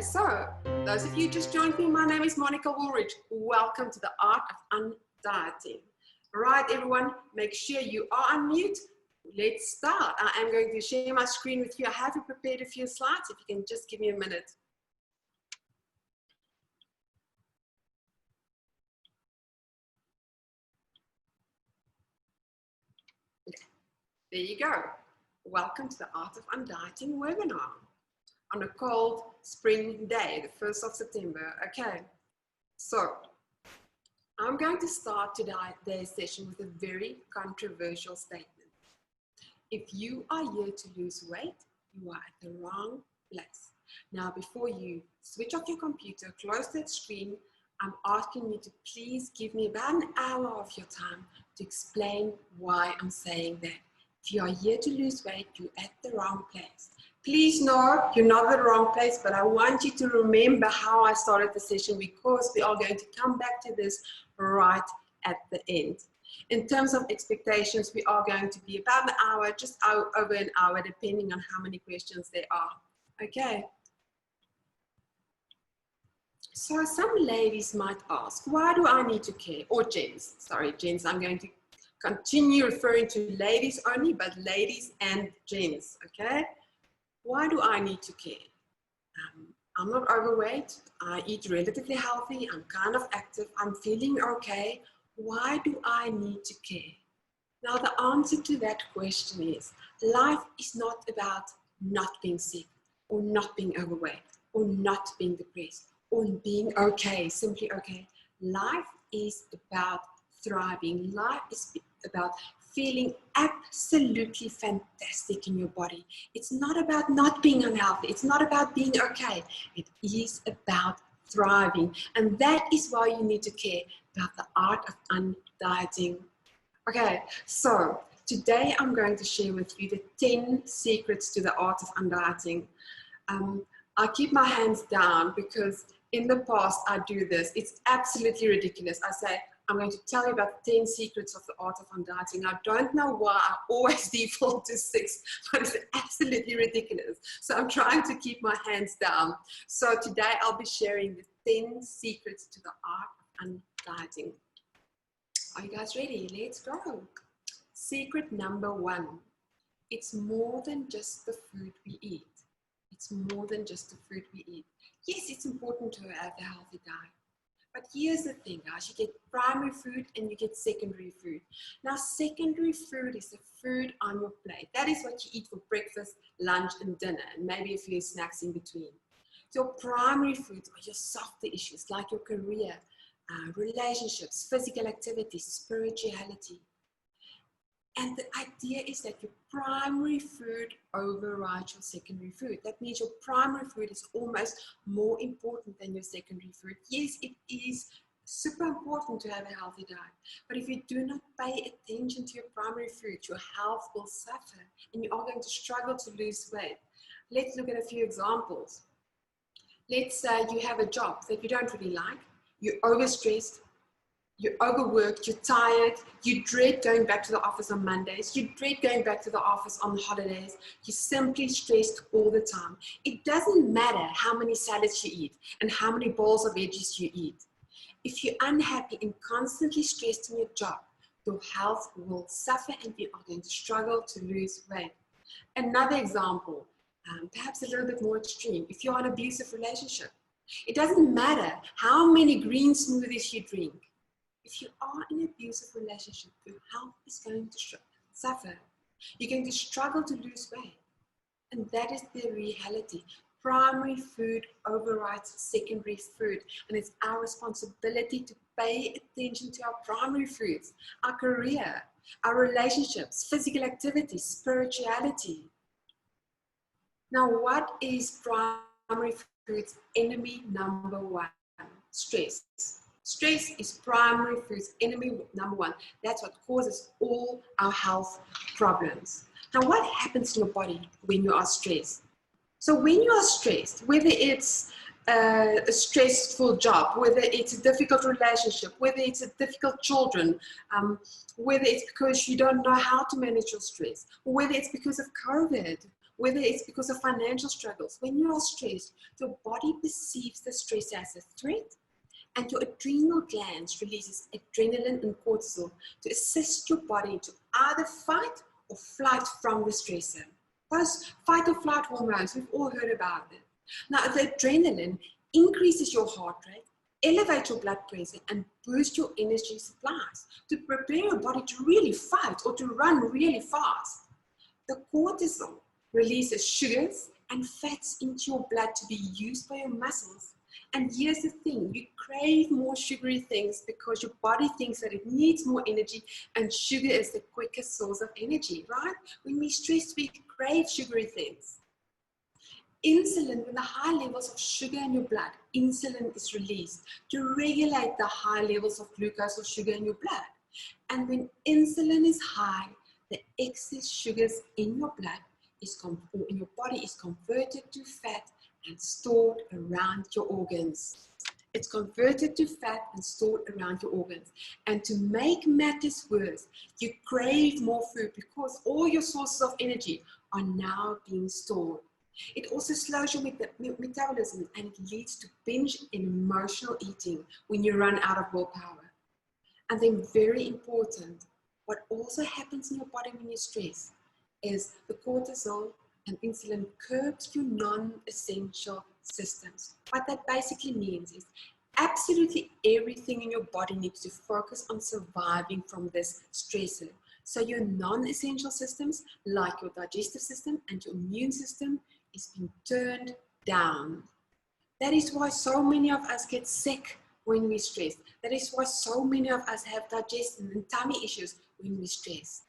so those of you just joined me, my name is Monica Woolridge. Welcome to the Art of Undieting. All right, everyone, make sure you are on mute. Let's start. I am going to share my screen with you. I have prepared a few slides. If you can just give me a minute. Okay. There you go. Welcome to the Art of Undieting webinar on a cold spring day, the 1st of September. Okay, so I'm going to start today's session with a very controversial statement. If you are here to lose weight, you are at the wrong place. Now, before you switch off your computer, close that screen, I'm asking you to please give me about an hour of your time to explain why I'm saying that. If you are here to lose weight, you're at the wrong place. Please know you're not at the wrong place, but I want you to remember how I started the session because we are going to come back to this right at the end. In terms of expectations, we are going to be about an hour, just over an hour, depending on how many questions there are. Okay. So some ladies might ask, why do I need to care? Or gents, sorry, gents, I'm going to continue referring to ladies only, but ladies and gents, okay? Why do I need to care? I'm not overweight, I eat relatively healthy, I'm kind of active, I'm feeling okay. Why do I need to care? Now the answer to that question is, life is not about not being sick, or not being overweight, or not being depressed, or being okay, simply okay. Life is about thriving. Life is about feeling absolutely fantastic in your body. It's not about not being unhealthy. It's not about being okay. It is about thriving. And that is why you need to care about the art of undieting. Okay, so today I'm going to share with you the 10 secrets to the art of undieting. I keep my hands down because in the past I do this. It's absolutely ridiculous. I say, I'm going to tell you about 10 secrets of the art of undieting. I don't know why I always default to 6, but it's absolutely ridiculous. So I'm trying to keep my hands down. So today I'll be sharing the 10 secrets to the art of undieting. Are you guys ready? Let's go. Secret number 1. It's more than just the food we eat. It's more than just the food we eat. Yes, it's important to have a healthy diet. But here's the thing, guys, you get primary food and you get secondary food. Now, secondary food is the food on your plate. That is what you eat for breakfast, lunch, and dinner, and maybe a few snacks in between. Your primary foods are your softer issues, like your career, relationships, physical activity, spirituality. And the idea is that your primary food overrides your secondary food. That means your primary food is almost more important than your secondary food. Yes, it is super important to have a healthy diet. But if you do not pay attention to your primary food, your health will suffer and you are going to struggle to lose weight. Let's look at a few examples. Let's say you have a job that you don't really like, you're overstressed, you're overworked, you're tired, you dread going back to the office on Mondays, you dread going back to the office on holidays, you're simply stressed all the time. It doesn't matter how many salads you eat and how many bowls of veggies you eat. If you're unhappy and constantly stressed in your job, your health will suffer and you are going to struggle to lose weight. Another example, perhaps a little bit more extreme, if you're in an abusive relationship, it doesn't matter how many green smoothies you drink. If you are in an abusive relationship, your health is going to suffer. You're going to struggle to lose weight. And that is the reality. Primary food overrides secondary food. And it's our responsibility to pay attention to our primary foods, our career, our relationships, physical activity, spirituality. Now, what is primary food's enemy number 1? Stress. Stress is primary food's enemy number 1. That's what causes all our health problems. Now, what happens to your body when you are stressed? So when you are stressed, whether it's a stressful job, whether it's a difficult relationship, whether it's a difficult children, whether it's because you don't know how to manage your stress, or whether it's because of COVID, whether it's because of financial struggles. When you are stressed, your body perceives the stress as a threat, and your adrenal glands releases adrenaline and cortisol to assist your body to either fight or flight from the stressor. Those fight or flight hormones, we've all heard about it. Now, the adrenaline increases your heart rate, elevates your blood pressure, and boosts your energy supplies to prepare your body to really fight or to run really fast. The cortisol releases sugars and fats into your blood to be used by your muscles. And here's the thing, you crave more sugary things because your body thinks that it needs more energy, and sugar is the quickest source of energy, right? When we're stressed, we crave sugary things. Insulin, when the high levels of sugar in your blood, insulin is released to regulate the high levels of glucose or sugar in your blood. And when insulin is high, the excess sugars in your blood in your body is converted to fat and stored around your organs. It's converted to fat and stored around your organs. And to make matters worse, you crave more food because all your sources of energy are now being stored. It also slows your metabolism, and it leads to binge and emotional eating when you run out of willpower. And then, very important, what also happens in your body when you stress is the cortisol and insulin curbs your non-essential systems. What that basically means is absolutely everything in your body needs to focus on surviving from this stressor. So your non-essential systems, like your digestive system and your immune system, is being turned down. That is why so many of us get sick when we stress. That is why so many of us have digestive and tummy issues when we stress.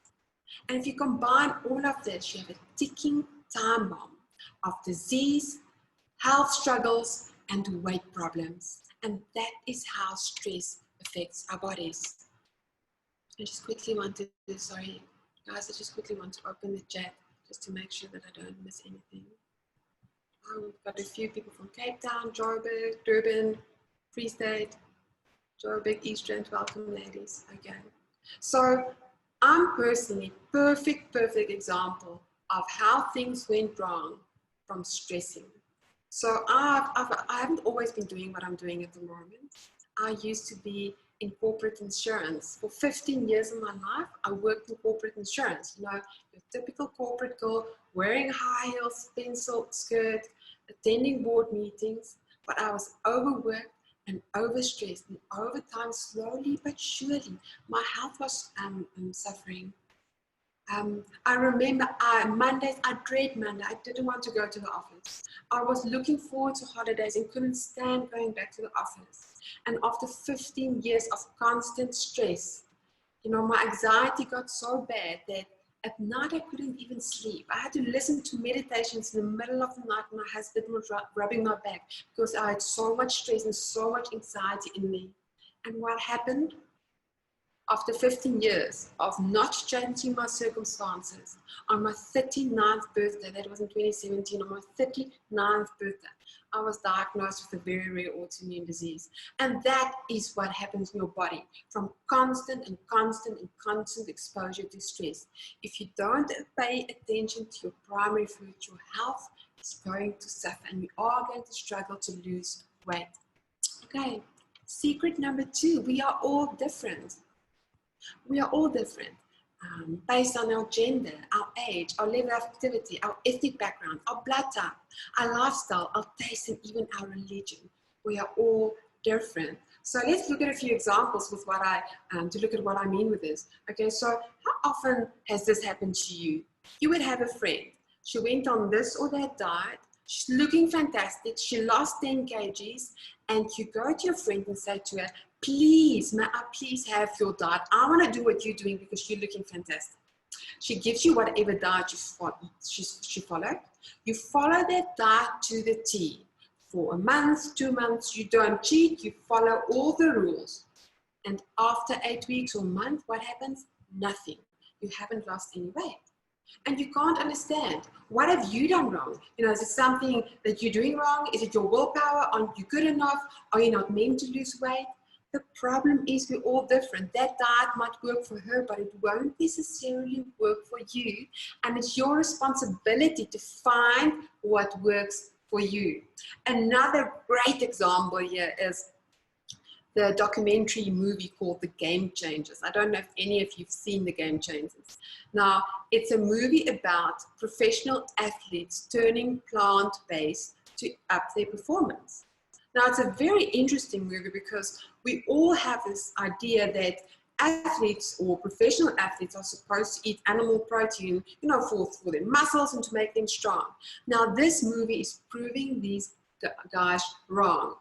And if you combine all of this, you have a ticking time bomb of disease, health struggles, and weight problems. And that is how stress affects our bodies. I just quickly want to, sorry guys, I just quickly want to open the chat just to make sure that I don't miss anything. We've got a few people from Cape Town, Joburg, Durban, Free State, Joburg, East Rand. Welcome, ladies. Okay. So I'm personally perfect example of how things went wrong from stressing. So I haven't always been doing what I'm doing at the moment. I used to be in corporate insurance. For 15 years of my life, I worked in corporate insurance. You know, your typical corporate girl wearing high heels, pencil skirt, attending board meetings, but I was overworked and overstressed, and over time, slowly but surely, my health was suffering. I remember Mondays, I dread Monday. I didn't want to go to the office. I was looking forward to holidays and couldn't stand going back to the office. And after 15 years of constant stress, you know, my anxiety got so bad that at night I couldn't even sleep. I had to listen to meditations in the middle of the night. My husband was rubbing my back because I had so much stress and so much anxiety in me. And what happened? After 15 years of not changing my circumstances, on my 39th birthday, that was in 2017, on my 39th birthday, I was diagnosed with a very rare autoimmune disease. And that is what happens in your body from constant exposure to stress. If you don't pay attention to your primary food, your health is going to suffer, and you are going to struggle to lose weight. Okay, secret number 2, we are all different. We are all different based on our gender, our age, our level of activity, our ethnic background, our blood type, our lifestyle, our taste, and even our religion. We are all different. So let's look at a few examples with what to look at what I mean with this. Okay, so how often has this happened to you? You would have a friend. She went on this or that diet. She's looking fantastic. She lost 10 kgs. And you go to your friend and say to her, please, may I please have your diet? I want to do what you're doing because you're looking fantastic. She gives you whatever diet she followed. You follow that diet to the T. For a month, 2 months, you don't cheat. You follow all the rules. And after 8 weeks or a month, what happens? Nothing. You haven't lost any weight. And you can't understand, what have you done wrong? You know, is it something that you're doing wrong? Is it your willpower? Aren't you good enough? Are you not meant to lose weight? The problem is we're all different. That diet might work for her, but it won't necessarily work for you. And it's your responsibility to find what works for you. Another great example here is the documentary movie called The Game Changers. I don't know if any of you've seen The Game Changers. Now, it's a movie about professional athletes turning plant-based to up their performance. Now, it's a very interesting movie because we all have this idea that athletes or professional athletes are supposed to eat animal protein, you know, for their muscles and to make them strong. Now, this movie is proving these guys wrong.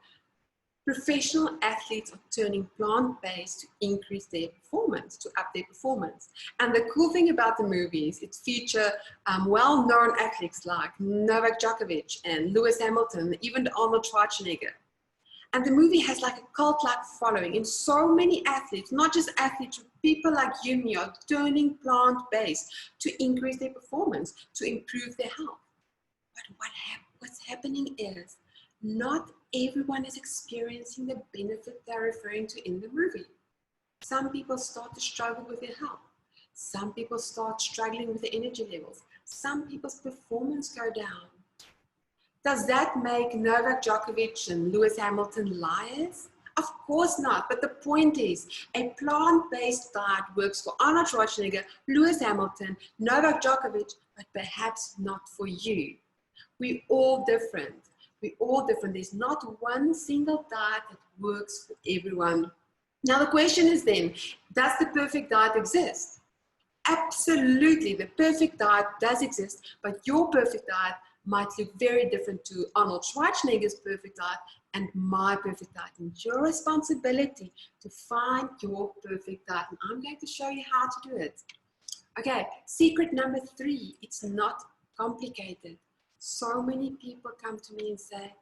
Professional athletes are turning plant-based to increase their performance, to up their performance. And the cool thing about the movie is it features well-known athletes like Novak Djokovic and Lewis Hamilton, even Arnold Schwarzenegger. And the movie has like a cult-like following, and so many athletes, not just athletes, people like you and me are turning plant-based to increase their performance, to improve their health. But what's happening is not everyone is experiencing the benefit they're referring to in the movie. Some people start to struggle with their health. Some people start struggling with their energy levels. Some people's performance go down. Does that make Novak Djokovic and Lewis Hamilton liars? Of course not, but the point is, a plant-based diet works for Arnold Schwarzenegger, Lewis Hamilton, Novak Djokovic, but perhaps not for you. We're all different. We're all different. There's not one single diet that works for everyone. Now the question is then, does the perfect diet exist? Absolutely, the perfect diet does exist, but your perfect diet might look very different to Arnold Schwarzenegger's perfect diet and my perfect diet. And it's your responsibility to find your perfect diet. And I'm going to show you how to do it. Okay, secret number 3, it's not complicated. So many people come to me and say,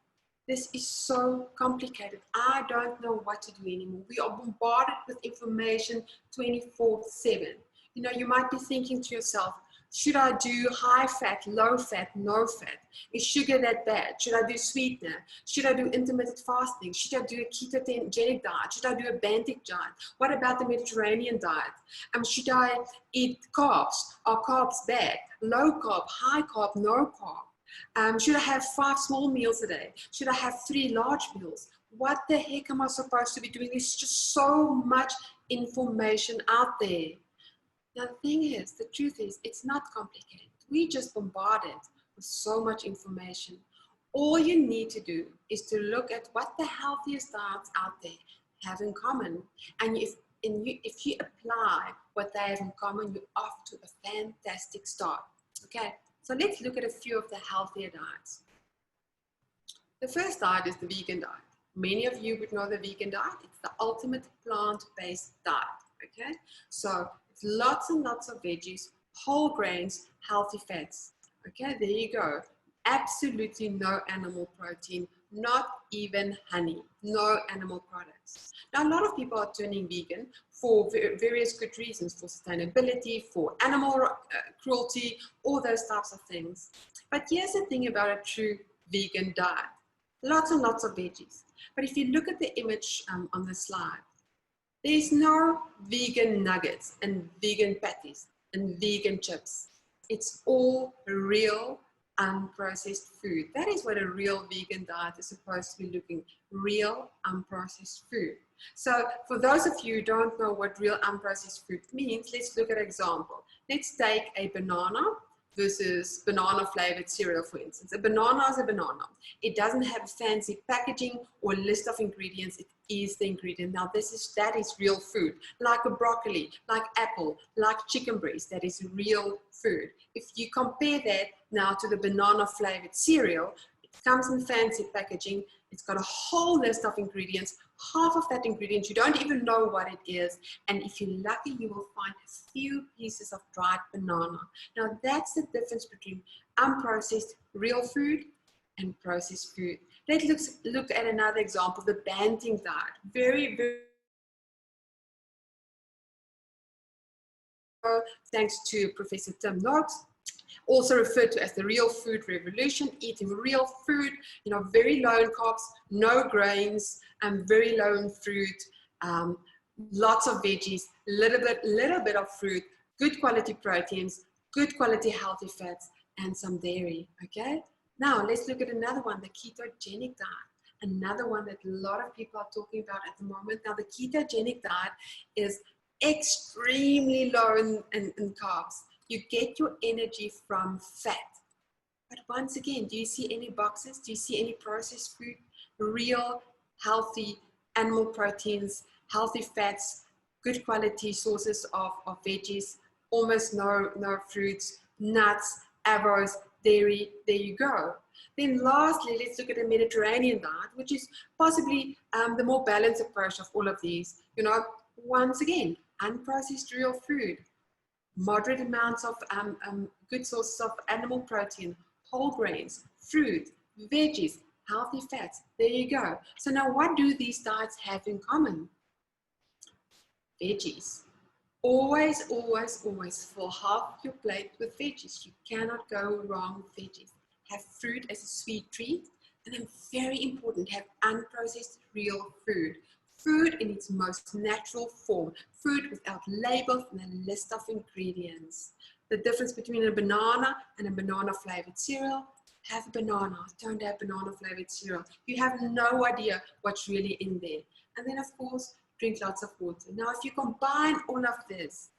this is so complicated. I don't know what to do anymore. We are bombarded with information 24/7. You know, you might be thinking to yourself, should I do high fat, low fat, no fat? Is sugar that bad? Should I do sweetener? Should I do intermittent fasting? Should I do a ketogenic diet? Should I do a Bantic diet? What about the Mediterranean diet? Should I eat carbs? Are carbs bad? Low carb, high carb, no carb? Should I have 5 small meals a day? Should I have 3 large meals? What the heck am I supposed to be doing? There's just so much information out there. Now the thing is, the truth is, it's not complicated. We just bombarded with so much information. All you need to do is to look at what the healthiest diets out there have in common. And if you apply what they have in common, you're off to a fantastic start. Okay, so let's look at a few of the healthier diets. The first diet is the vegan diet. Many of you would know the vegan diet. It's the ultimate plant-based diet. Okay, so it's lots and lots of veggies, whole grains, healthy fats. Okay, there you go. Absolutely no animal protein, not even honey, no animal products. Now, a lot of people are turning vegan for various good reasons, for sustainability, for animal cruelty, all those types of things. But here's the thing about a true vegan diet. Lots and lots of veggies. But if you look at the image on the slide, there's no vegan nuggets and vegan patties and vegan chips. It's all real, unprocessed food. That is what a real vegan diet is supposed to be looking, real, unprocessed food. So for those of you who don't know what real unprocessed food means, let's look at an example. Let's take a banana versus banana flavored cereal, for instance. A banana is a banana. It doesn't have fancy packaging or list of ingredients. It is the ingredient. Now that is real food, like a broccoli, like apple, like chicken breast. That is real food. If you compare that now to the banana flavored cereal, it comes in fancy packaging. It's got a whole list of ingredients. Half of that ingredient, you don't even know what it is. And if you're lucky, you will find a few pieces of dried banana. Now that's the difference between unprocessed real food and processed food. Let's look at another example, the Banting diet. Very, very thanks to Professor Tim Noakes, also referred to as the real food revolution, eating real food, you know, very low in carbs, no grains, and very low in fruit, lots of veggies, little bit of fruit, good quality proteins, good quality healthy fats, and some dairy, okay? Now, let's look at another one, the ketogenic diet. Another one that a lot of people are talking about at the moment. Now, the ketogenic diet is extremely low in carbs. You get your energy from fat. But once again, do you see any boxes? Do you see any processed food? Real, healthy animal proteins, healthy fats, good quality sources of veggies, almost no fruits, nuts, avos, dairy, there you go. Then lastly, let's look at a Mediterranean diet, which is possibly the more balanced approach of all of these. You know, once again, unprocessed real food, moderate amounts of good sources of animal protein, whole grains, fruit, veggies, healthy fats. There you go. So now what do these diets have in common? Veggies. Always, always, always fill half your plate with veggies. You cannot go wrong with veggies. Have fruit as a sweet treat, and then very important, have unprocessed real food. Food in its most natural form. Food without labels and a list of ingredients. The difference between a banana and a banana flavored cereal. Have a banana, don't have banana flavored cereal. You have no idea what's really in there. And then of course, drink lots of water. Now, if you combine all of this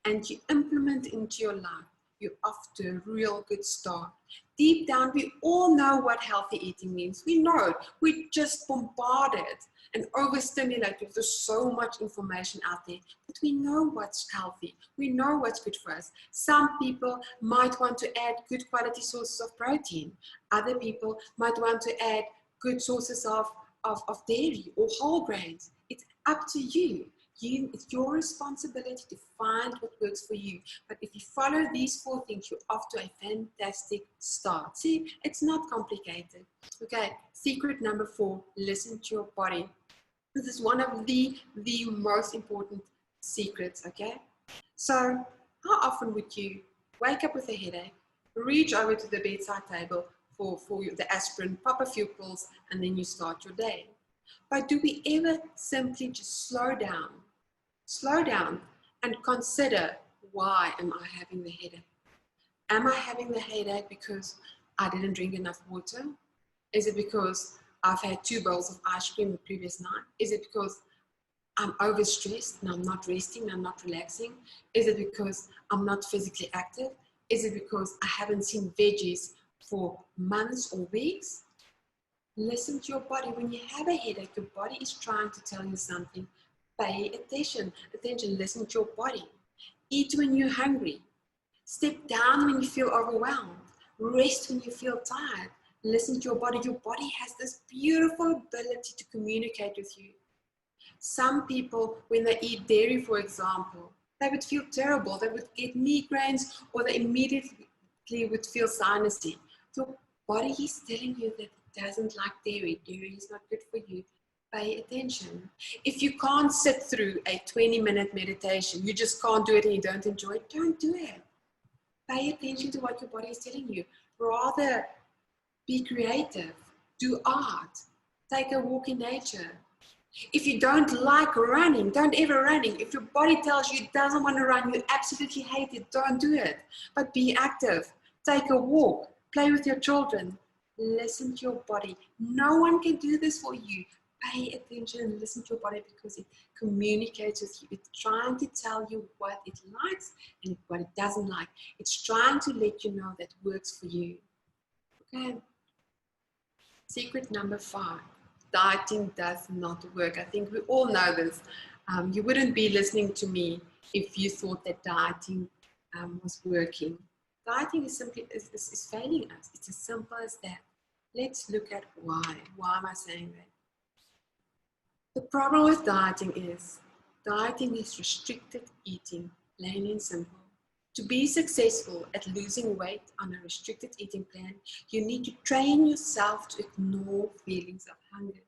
and you implement into your life, you're off to a real good start. Deep down, we all know what healthy eating means. We know it. We're just bombarded and overstimulated. There's so much information out there, but we know what's healthy. We know what's good for us. Some people might want to add good quality sources of protein. Other people might want to add good sources of dairy or whole grains. It's up to you. It's your responsibility to find what works for you. But if you follow these 4 things, you're off to a fantastic start. See, it's not complicated. Okay, secret number 4, listen to your body. This is one of the most important secrets, okay? So, how often would you wake up with a headache, reach over to the bedside table for the aspirin, pop a few pills, and then you start your day? But do we ever simply just slow down and consider, why am I having the headache? Am I having the headache because I didn't drink enough water? Is it because I've had 2 bowls of ice cream the previous night? Is it because I'm overstressed and I'm not resting, I'm not relaxing? Is it because I'm not physically active? Is it because I haven't seen veggies for months or weeks? Listen to your body. When you have a headache, your body is trying to tell you something. Pay attention, listen to your body. Eat when you're hungry. Step down when you feel overwhelmed. Rest when you feel tired. Listen to your body. Your body has this beautiful ability to communicate with you. Some people, when they eat dairy, for example, they would feel terrible. They would get migraines, or they immediately would feel sinusy. Your body is telling you that it doesn't like dairy. Dairy is not good for you. Pay attention. If you can't sit through a 20-minute meditation, you just can't do it and you don't enjoy it, don't do it. Pay attention to what your body is telling you. Rather be creative, do art, take a walk in nature. If you don't like running, don't ever running. If your body tells you it doesn't want to run, you absolutely hate it, don't do it. But be active, take a walk, play with your children, listen to your body. No one can do this for you. Pay attention and listen to your body, because it communicates with you. It's trying to tell you what it likes and what it doesn't like. It's trying to let you know that works for you. Okay. Secret number 5. Dieting does not work. I think we all know this. You wouldn't be listening to me if you thought that dieting was working. Dieting is simply is failing us. It's as simple as that. Let's look at why. Why am I saying that? The problem with dieting is restricted eating, plain and simple. To be successful at losing weight on a restricted eating plan, you need to train yourself to ignore feelings of hunger.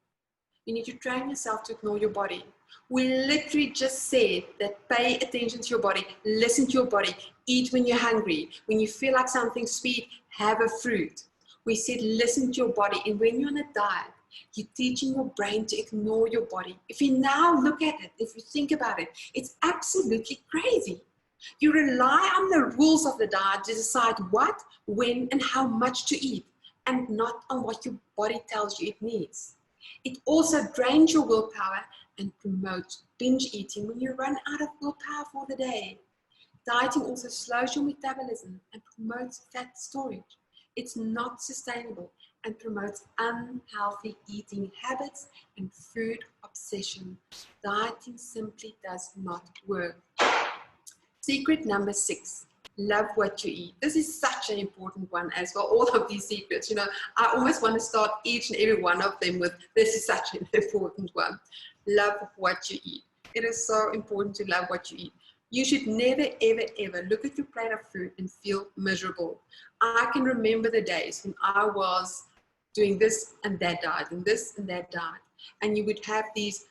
You need to train yourself to ignore your body. We literally just said that pay attention to your body, listen to your body, eat when you're hungry. When you feel like something sweet, have a fruit. We said listen to your body, and when you're on a diet, You're teaching your brain to ignore your body. If you now look at it, if you think about it, it's absolutely crazy. You rely on the rules of the diet to decide what, when, and how much to eat, and not on what your body tells you it needs. It also drains your willpower and promotes binge eating when you run out of willpower for the day. Dieting also slows your metabolism and promotes fat storage. It's not sustainable and promotes unhealthy eating habits and food obsession. Dieting simply does not work. Secret number 6, love what you eat. This is such an important one as well, all of these secrets. You know, I almost want to start each and every one of them with, this is such an important one. Love what you eat. It is so important to love what you eat. You should never, ever, ever look at your plate of food and feel miserable. I can remember the days when I was doing this and that diet and this and that diet, and you would have these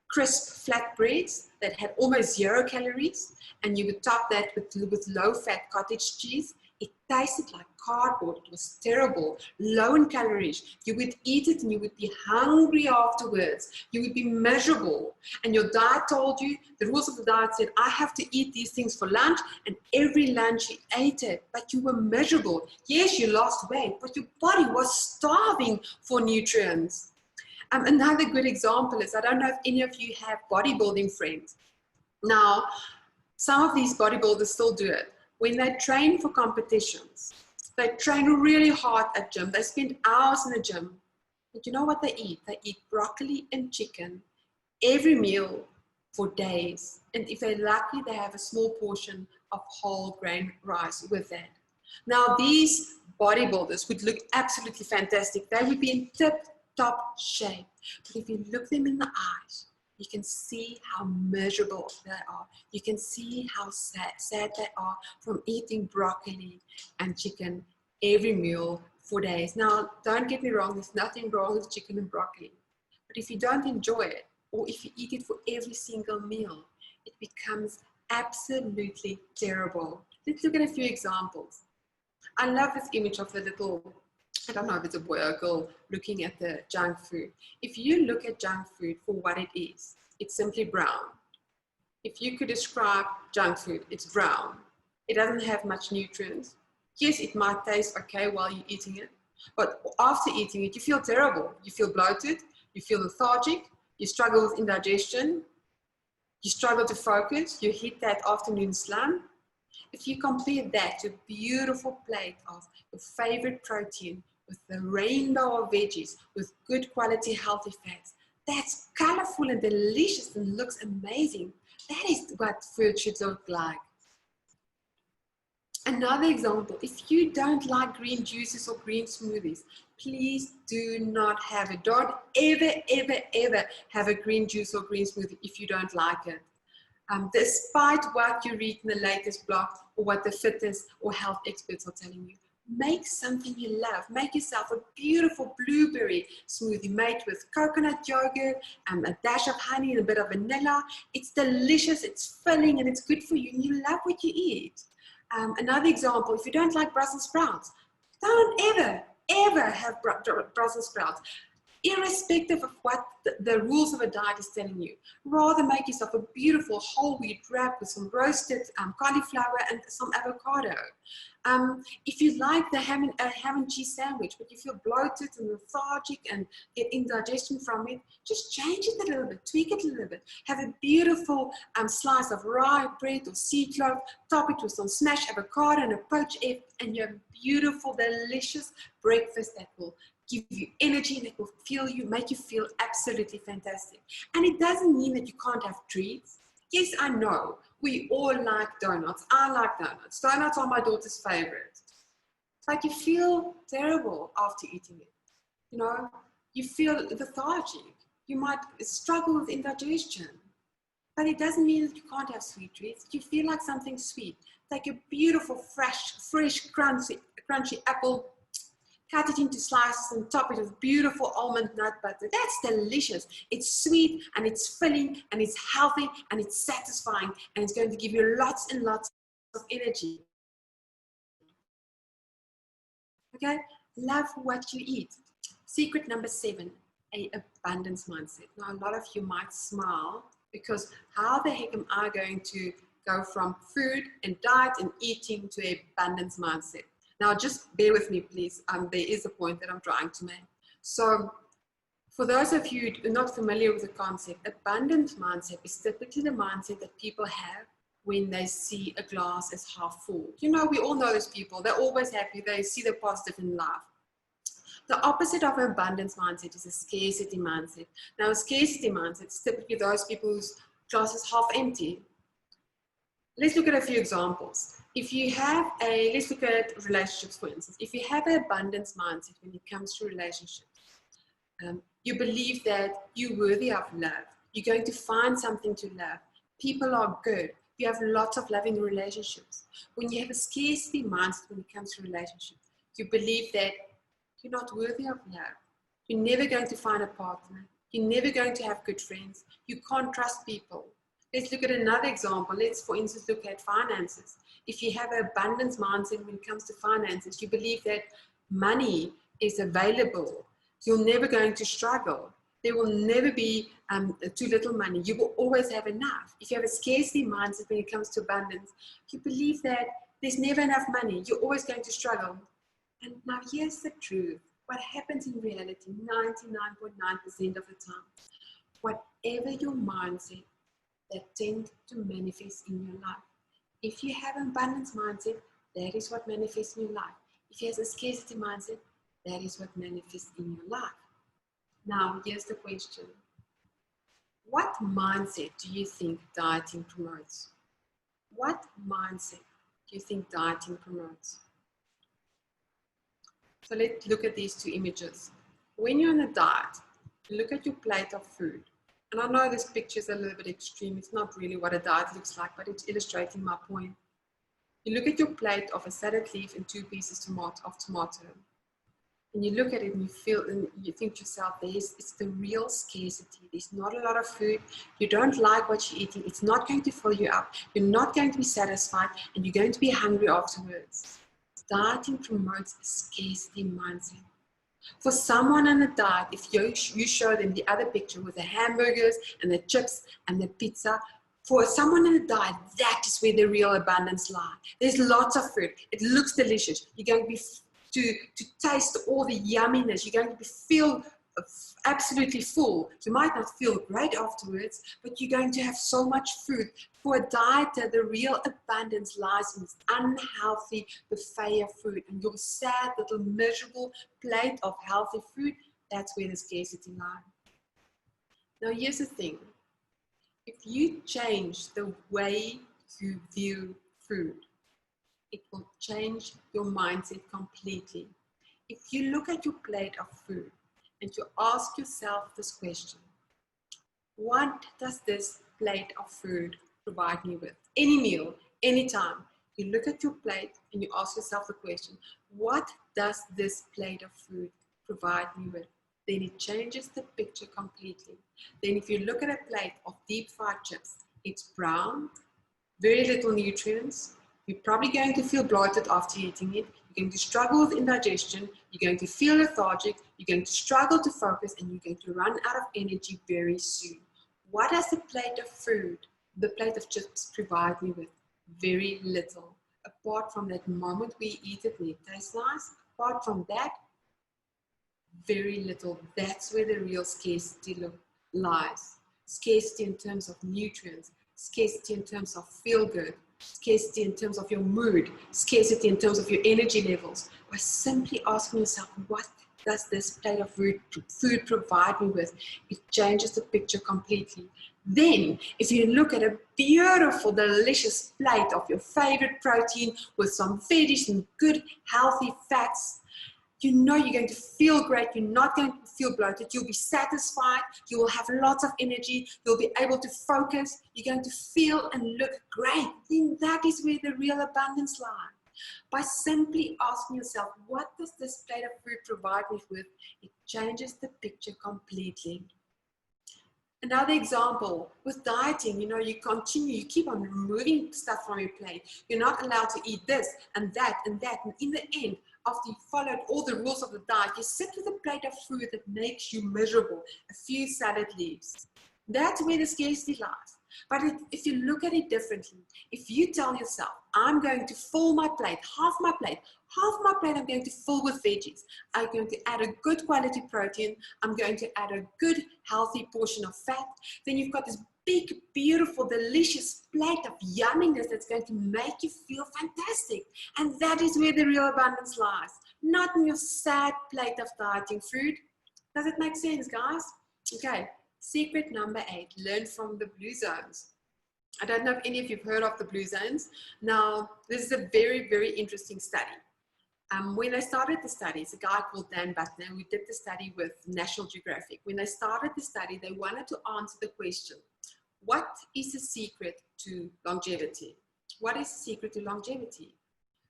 crisp flatbreads that had almost 0 calories, and you would top that with low-fat cottage cheese. It tasted like cardboard. It was terrible, low in calories. You would eat it and you would be hungry afterwards. You would be miserable. And your diet told you, the rules of the diet said, I have to eat these things for lunch, and every lunch you ate it, but you were miserable. Yes, you lost weight, but your body was starving for nutrients. Another good example is, I don't know if any of you have bodybuilding friends. Now, some of these bodybuilders still do it. When they train for competitions, they train really hard at gym. They spend hours in the gym. But you know what they eat? They eat broccoli and chicken every meal for days. And if they're lucky, they have a small portion of whole grain rice with that. Now, these bodybuilders would look absolutely fantastic. They would be in tip-top shape. But if you look them in the eyes, you can see how miserable they are. You can see how sad they are from eating broccoli and chicken every meal for days. Now, don't get me wrong, there's nothing wrong with chicken and broccoli. But if you don't enjoy it, or if you eat it for every single meal, it becomes absolutely terrible. Let's look at a few examples. I love this image of the little, I don't know if it's a boy or a girl, looking at the junk food. If you look at junk food for what it is, it's simply brown. If you could describe junk food, it's brown. It doesn't have much nutrients. Yes, it might taste okay while you're eating it, but after eating it, you feel terrible. You feel bloated, you feel lethargic, you struggle with indigestion, you struggle to focus, you hit that afternoon slump. If you compare that to a beautiful plate of your favorite protein, with the rainbow of veggies, with good quality healthy fats, that's colorful and delicious and looks amazing. That is what food should look like. Another example, if you don't like green juices or green smoothies, please do not have it. Don't ever, ever, ever have a green juice or green smoothie if you don't like it. Despite what you read in the latest blog or what the fitness or health experts are telling you, make something you love. Make yourself a beautiful blueberry smoothie made with coconut yogurt and a dash of honey and a bit of vanilla. It's delicious, it's filling, and it's good for you, and you love what you eat. Another example, if you don't like Brussels sprouts, don't ever, ever have Brussels sprouts. Irrespective of what the rules of a diet is telling you, rather make yourself a beautiful whole wheat wrap with some roasted cauliflower and some avocado. If you like the ham and cheese sandwich, but you feel bloated and lethargic and get indigestion from it, just change it a little bit, tweak it a little bit. Have a beautiful slice of rye bread or seed loaf, top it with some smashed avocado and a poached egg, and you have a beautiful, delicious breakfast that will give you energy and it will make you feel absolutely fantastic. And it doesn't mean that you can't have treats. Yes, I know. We all like donuts. I like donuts. Donuts are my daughter's favorite. But you feel terrible after eating it. You know, you feel lethargic. You might struggle with indigestion. But it doesn't mean that you can't have sweet treats. You feel like something sweet. Take a beautiful, fresh, crunchy apple, cut it into slices and top it with beautiful almond nut butter. That's delicious. It's sweet and it's filling and it's healthy and it's satisfying, and it's going to give you lots and lots of energy. Okay? Love what you eat. Secret number 7, an abundance mindset. Now, a lot of you might smile because how the heck am I going to go from food and diet and eating to an abundance mindset? Now, just bear with me, please. There is a point that I'm trying to make. So, for those of you who are not familiar with the concept, abundant mindset is typically the mindset that people have when they see a glass as half full. You know, we all know those people. They're always happy. They see the positive in life. The opposite of an abundance mindset is a scarcity mindset. Now, a scarcity mindset is typically those people whose glass is half empty. Let's look at a few examples. If you have let's look at relationships, for instance. If you have an abundance mindset when it comes to relationships, you believe that you're worthy of love. You're going to find something to love. People are good. You have lots of loving relationships. When you have a scarcity mindset when it comes to relationships, you believe that you're not worthy of love. You're never going to find a partner. You're never going to have good friends. You can't trust people. Let's look at another example. Let's, for instance, look at finances. If you have an abundance mindset when it comes to finances, you believe that money is available. You're never going to struggle. There will never be too little money. You will always have enough. If you have a scarcity mindset when it comes to abundance, you believe that there's never enough money. You're always going to struggle. And now here's the truth. What happens in reality 99.9% of the time, whatever your mindset, that tends to manifest in your life. If you have an abundance mindset, that is what manifests in your life. If you have a scarcity mindset, that is what manifests in your life. Now, here's the question. What mindset do you think dieting promotes? What mindset do you think dieting promotes? So let's look at these two images. When you're on a diet, you look at your plate of food. And I know this picture is a little bit extreme. It's not really what a diet looks like, but it's illustrating my point. You look at your plate of a salad leaf and 2 pieces of tomato. And you look at it and you feel, and you think to yourself, it's the real scarcity. There's not a lot of food. You don't like what you're eating. It's not going to fill you up. You're not going to be satisfied, and you're going to be hungry afterwards. Dieting promotes a scarcity mindset. For someone on a diet, if you show them the other picture with the hamburgers and the chips and the pizza, for someone on a diet, that is where the real abundance lies. There's lots of food. It looks delicious. You're going to be to taste all the yumminess. You're going to feel absolutely full. You might not feel great afterwards, but you're going to have so much food. For a dieter, the real abundance lies in this unhealthy buffet of food. And your sad little miserable plate of healthy food, that's where the scarcity lies. Now here's the thing. If you change the way you view food, it will change your mindset completely. If you look at your plate of food and you ask yourself this question, what does this plate of food provide me with? Any meal, anytime. You look at your plate and you ask yourself the question, what does this plate of food provide me with? Then it changes the picture completely. Then if you look at a plate of deep fried chips, it's brown, very little nutrients. You're probably going to feel bloated after eating it. You're going to struggle with indigestion. You're going to feel lethargic. You're going to struggle to focus, and you're going to run out of energy very soon. What does the plate of food, the plate of chips, provide me with? Very little. Apart from that moment we eat it and it tastes nice, apart from that, very little. That's where the real scarcity lies. Scarcity in terms of nutrients, scarcity in terms of feel good, scarcity in terms of your mood, scarcity in terms of your energy levels. By simply asking yourself, what does this plate of food provide me with? It changes the picture completely. Then, if you look at a beautiful, delicious plate of your favorite protein with some veggies and good, healthy fats, you know you're going to feel great. You're not going to feel bloated. You'll be satisfied. You will have lots of energy. You'll be able to focus. You're going to feel and look great. Then that is where the real abundance lies. By simply asking yourself, what does this plate of food provide me with? It changes the picture completely. Another example, with dieting, you know, you keep on removing stuff from your plate. You're not allowed to eat this and that and that. And in the end, after you followed all the rules of the diet, you sit with a plate of food that makes you miserable, a few salad leaves. That's where the scarcity lies. But if you look at it differently, if you tell yourself, I'm going to fill my plate, half my plate I'm going to fill with veggies. I'm going to add a good quality protein. I'm going to add a good healthy portion of fat. Then you've got this big, beautiful, delicious plate of yumminess that's going to make you feel fantastic. And that is where the real abundance lies, not in your sad plate of dieting food. Does it make sense, guys? Okay. Secret number 8, learn from the blue zones. I don't know if any of you have heard of the blue zones. Now, this is a very, very interesting study. When they started the study, it's a guy called Dan Butler, who did the study with National Geographic. When they started the study, they wanted to answer the question, what is the secret to longevity? What is the secret to longevity?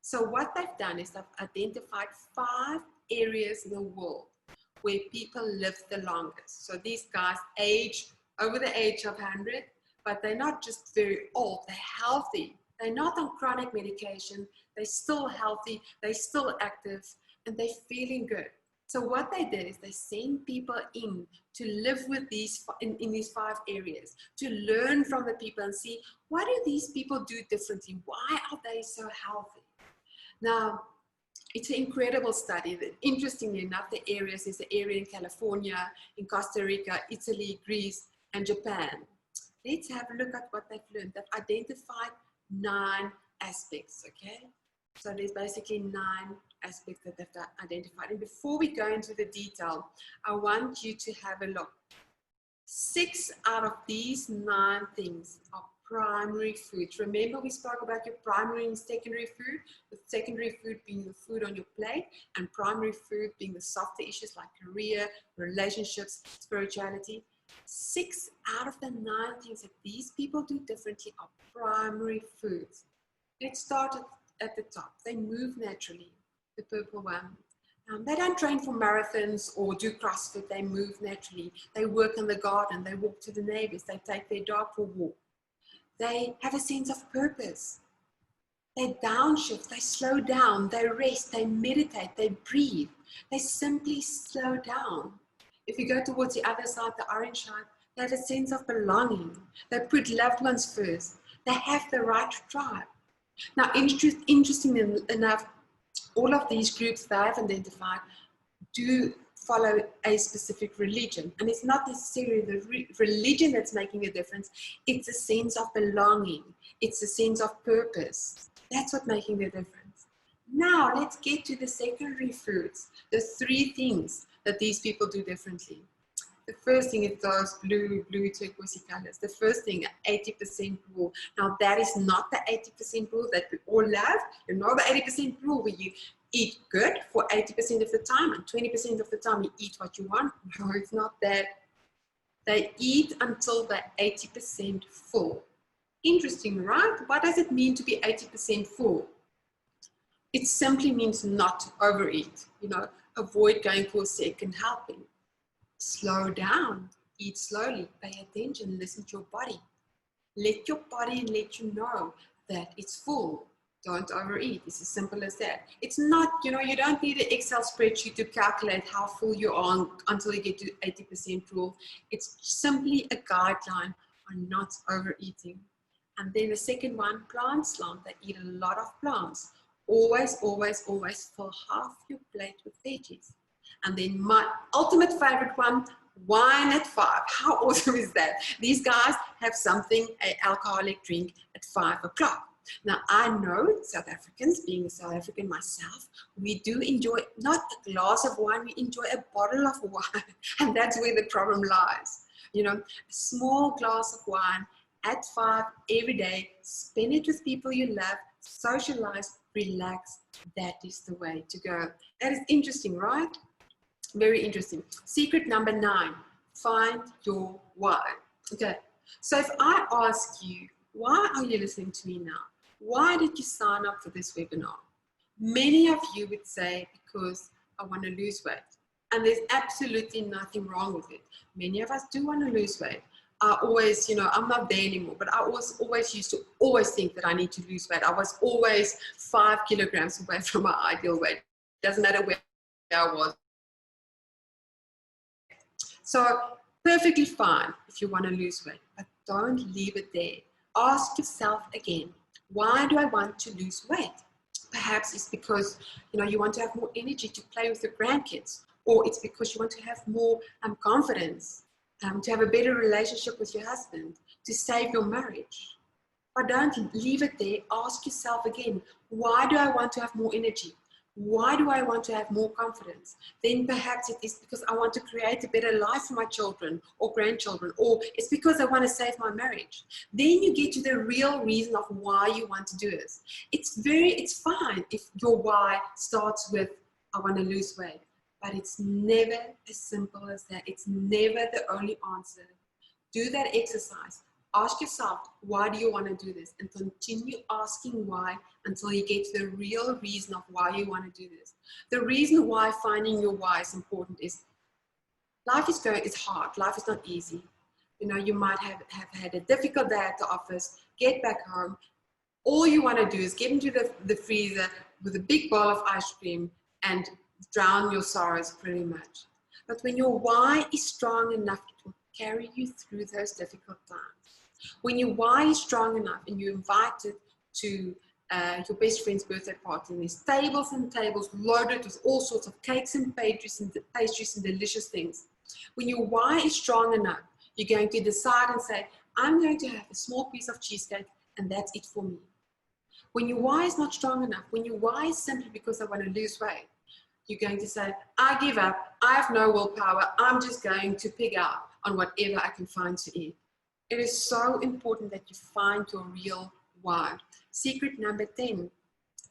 So what they've done is they've identified 5 areas in the world where people live the longest. So these guys age over the age of 100, but they're not just very old, they're healthy. They're not on chronic medication, they're still healthy, they're still active, and they're feeling good. So what they did is they sent people in to live with these in these 5 areas, to learn from the people and see, what do these people do differently? Why are they so healthy? Now, it's an incredible study. Interestingly enough, the areas is the area in California, in Costa Rica, Italy, Greece, and Japan. Let's have a look at what they've learned. They've identified 9 aspects, okay? So there's basically 9 aspects that they've identified. And before we go into the detail, I want you to have a look. 6 out of these 9 things are primary foods. Remember, we spoke about your primary and secondary food, with secondary food being the food on your plate, and primary food being the softer issues like career, relationships, spirituality. 6 out of the 9 things that these people do differently are primary foods. Let's start at the top. They move naturally, the purple one. They don't train for marathons or do CrossFit. They move naturally. They work in the garden. They walk to the neighbors. They take their dog for a walk. They have a sense of purpose. They downshift. They slow down. They rest. They meditate. They breathe. They simply slow down. If you go towards the other side, the orange side, they have a sense of belonging. They put loved ones first. They have the right tribe. Now, interestingly enough, all of these groups that I've identified do follow a specific religion. And it's not necessarily the religion that's making a difference. It's a sense of belonging. It's a sense of purpose. That's what's making the difference. Now, let's get to the secondary foods, the 3 things that these people do differently. The first thing is those blue turquoise colors. The first thing, 80% rule. Now, that is not the 80% rule that we all love. You know the 80% rule where you eat good for 80% of the time and 20% of the time you eat what you want. No, it's not that. They eat until they're 80% full. Interesting, right? What does it mean to be 80% full? It simply means not to overeat. You know, avoid going for a second helping. Slow down, eat slowly, pay attention, listen to your body. Let your body let you know that it's full. Don't overeat. It's as simple as that. It's not, you know, you don't need an Excel spreadsheet to calculate how full you are until you get to 80% rule. It's simply a guideline on not overeating. And then the second one, plant slant. They eat a lot of plants. Always, always, always fill half your plate with veggies. And then my ultimate favorite one, wine at 5. How awesome is that? These guys have something, an alcoholic drink at 5 o'clock. Now, I know South Africans, being a South African myself, we do enjoy not a glass of wine, we enjoy a bottle of wine. And that's where the problem lies. You know, a small glass of wine at 5 every day, spend it with people you love, socialize, relax. That is the way to go. That is interesting, right? Very interesting. Secret number 9, find your why. Okay, so if I ask you, why are you listening to me now? Why did you sign up for this webinar? Many of you would say, because I want to lose weight. And there's absolutely nothing wrong with it. Many of us do want to lose weight. I always, you know, I'm not there anymore, but I always used to always think that I need to lose weight. I was always 5 kilograms away from my ideal weight. Doesn't matter where I was. So perfectly fine if you want to lose weight, but don't leave it there. Ask yourself again, why do I want to lose weight? Perhaps it's because, you know, you want to have more energy to play with your grandkids, or it's because you want to have more confidence, to have a better relationship with your husband, to save your marriage. But don't leave it there. Ask yourself again, why do I want to have more energy? Why do I want to have more confidence? Then perhaps it is because I want to create a better life for my children or grandchildren, or it's because I want to save my marriage. Then you get to the real reason of why you want to do this. It's fine if your why starts with, I want to lose weight, but it's never as simple as that. It's never the only answer. Do that exercise. Ask yourself, why do you want to do this? And continue asking why until you get to the real reason of why you want to do this. The reason why finding your why is important is life is hard. Life is not easy. You know, you might have had a difficult day at the office, get back home. All you want to do is get into the freezer with a big bowl of ice cream and drown your sorrows pretty much. But when your why is strong enough, it will carry you through those difficult times. When your why is strong enough and you're invited to your best friend's birthday party, and there's tables and tables loaded with all sorts of cakes and pastries and delicious things. When your why is strong enough, you're going to decide and say, I'm going to have a small piece of cheesecake and that's it for me. When your why is not strong enough, when your why is simply because I want to lose weight, you're going to say, I give up, I have no willpower, I'm just going to pig out on whatever I can find to eat. It is so important that you find your real why. Secret number 10,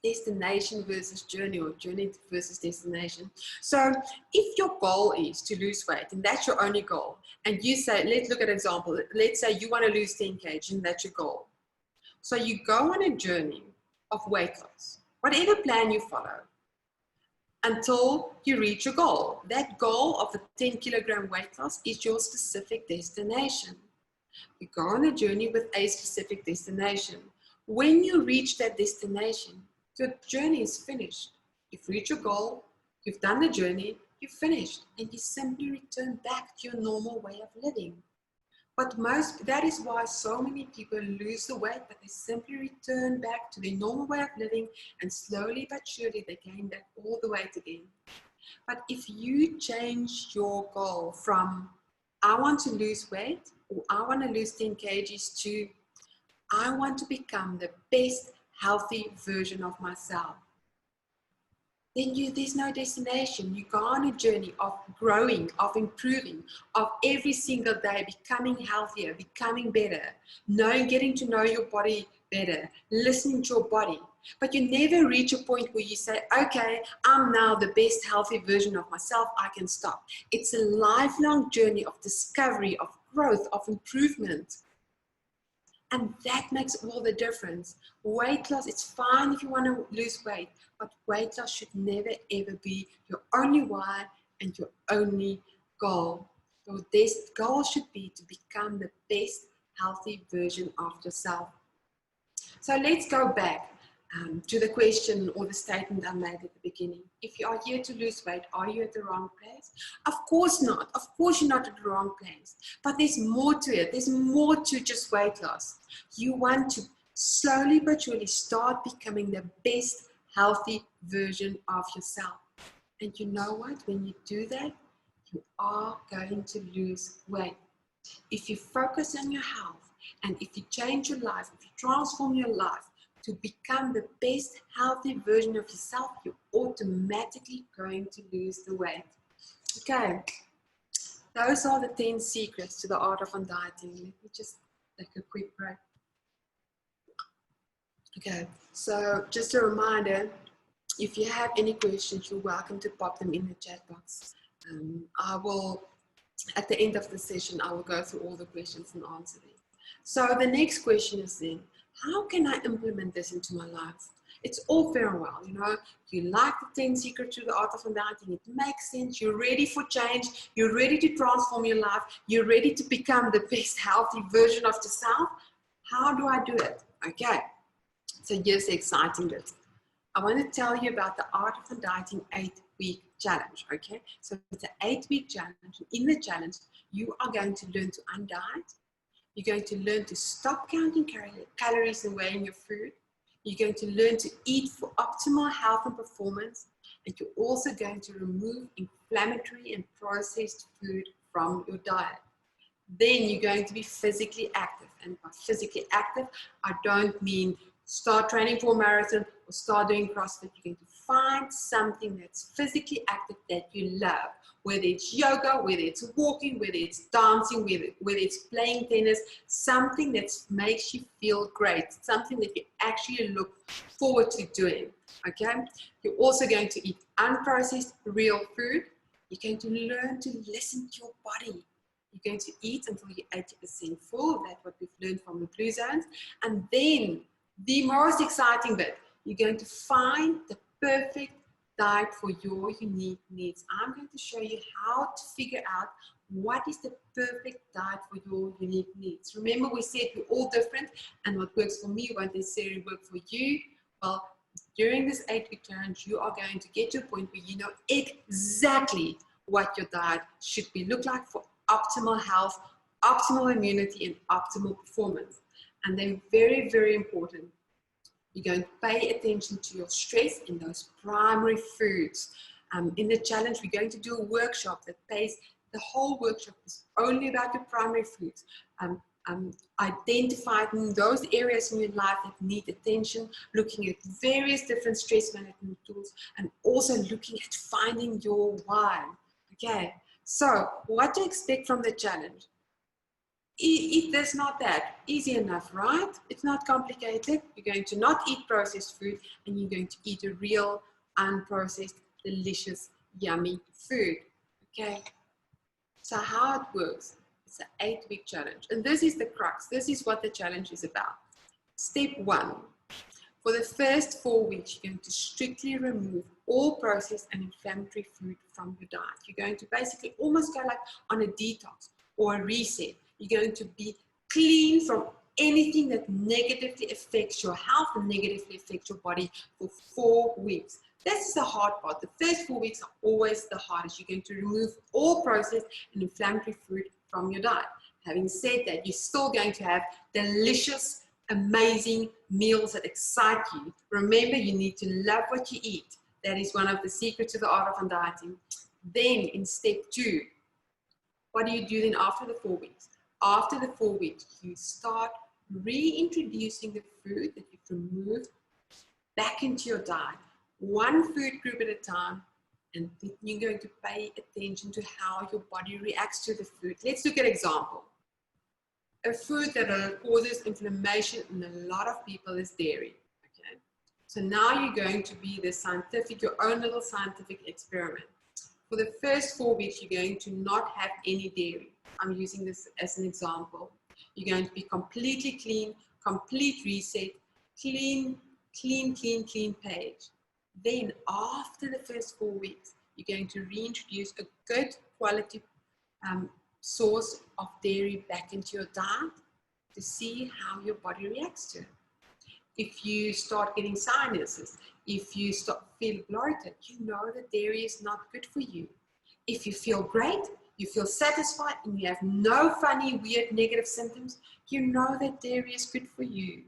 destination versus journey, or journey versus destination. So if your goal is to lose weight and that's your only goal, and you say, let's look at an example. Let's say you want to lose 10 kg and that's your goal. So you go on a journey of weight loss, whatever plan you follow, until you reach your goal. That goal of the 10 kilogram weight loss is your specific destination. You go on a journey with a specific destination. When you reach that destination, your journey is finished. You've reached your goal, you've done the journey, you've finished, and you simply return back to your normal way of living. But that is why so many people lose the weight, but they simply return back to their normal way of living, and slowly but surely they gain back all the weight again. But if you change your goal from, I want to lose weight, or I want to lose 10 kgs to, I want to become the best healthy version of myself, then there's no destination. You go on a journey of growing, of improving, of every single day becoming healthier, becoming better, getting to know your body better, listening to your body. But you never reach a point where you say, okay, I'm now the best healthy version of myself, I can stop. It's a lifelong journey of discovery, of growth, of improvement. And that makes all the difference. Weight loss, it's fine if you want to lose weight, but weight loss should never ever be your only why and your only goal. Your goal should be to become the best healthy version of yourself. So let's go back to the question or the statement I made at the beginning. If you are here to lose weight, are you at the wrong place? Of course not. Of course you're not at the wrong place. But there's more to it. There's more to just weight loss. You want to slowly but surely start becoming the best healthy version of yourself. And you know what? When you do that, you are going to lose weight. If you focus on your health, and if you change your life, if you transform your life to become the best healthy version of yourself, you're automatically going to lose the weight. Okay, those are the 10 secrets to the art of undieting. Let me just take a quick break. Okay, so just a reminder, if you have any questions, you're welcome to pop them in the chat box. I will, at the end of the session, I will go through all the questions and answer them. So the next question is then, how can I implement this into my life? It's all fair and well, you know, you like the 10 secrets to the art of undieting, it makes sense, you're ready for change, you're ready to transform your life, you're ready to become the best healthy version of yourself. How do I do it? Okay, so here's the exciting bit. I want to tell you about the Art of Undieting 8-week challenge, okay? So it's an 8-week challenge. In the challenge, you are going to learn to undiet. You're going to learn to stop counting calories and weighing your food. You're going to learn to eat for optimal health and performance. And you're also going to remove inflammatory and processed food from your diet. Then you're going to be physically active. And by physically active, I don't mean start training for a marathon or start doing CrossFit. You're going to find something that's physically active that you love, whether it's yoga, whether it's walking, whether it's dancing, whether it's playing tennis, something that makes you feel great, something that you actually look forward to doing, okay? You're also going to eat unprocessed real food. You're going to learn to listen to your body. You're going to eat until you're 80% full. That's what we've learned from the blue zones. And then the most exciting bit, you're going to find the perfect diet for your unique needs. I'm going to show you how to figure out what is the perfect diet for your unique needs. Remember, we said we're all different, and what works for me won't necessarily work for you. Well, during this 8-week challenge, you are going to get to a point where you know exactly what your diet should look like for optimal health, optimal immunity, and optimal performance. And they're very, very important. You're going to pay attention to your stress in those primary foods. In the challenge, we're going to do a workshop that pays, the whole workshop is only about your primary foods. Identifying those areas in your life that need attention, looking at various different stress management tools, and also looking at finding your why. Okay, so what to expect from the challenge? Eat this, not that. Easy enough, right? It's not complicated. You're going to not eat processed food, and you're going to eat a real, unprocessed, delicious, yummy food. Okay? So how it works, it's an 8-week challenge. And this is the crux. This is what the challenge is about. Step 1. For the first 4 weeks, you're going to strictly remove all processed and inflammatory food from your diet. You're going to basically almost go like on a detox or a reset. You're going to be clean from anything that negatively affects your health and negatively affects your body for 4 weeks. This is the hard part. The first 4 weeks are always the hardest. You're going to remove all processed and inflammatory food from your diet. Having said that, you're still going to have delicious, amazing meals that excite you. Remember, you need to love what you eat. That is one of the secrets of the art of undieting. Then in step 2, what do you do then after the 4 weeks? After the 4 weeks, you start reintroducing the food that you've removed back into your diet, one food group at a time, and then you're going to pay attention to how your body reacts to the food. Let's look at an example. A food that causes inflammation in a lot of people is dairy. Okay? So now you're going to be the scientific, your own little scientific experiment. For the first 4 weeks, you're going to not have any dairy. I'm using this as an example. You're going to be completely clean, complete reset, clean page. Then after the first 4 weeks, you're going to reintroduce a good quality source of dairy back into your diet to see how your body reacts to it. If you start getting sinuses, if you feel bloated, you know that dairy is not good for you. If you feel great, you feel satisfied, and you have no funny, weird, negative symptoms, you know that dairy is good for you.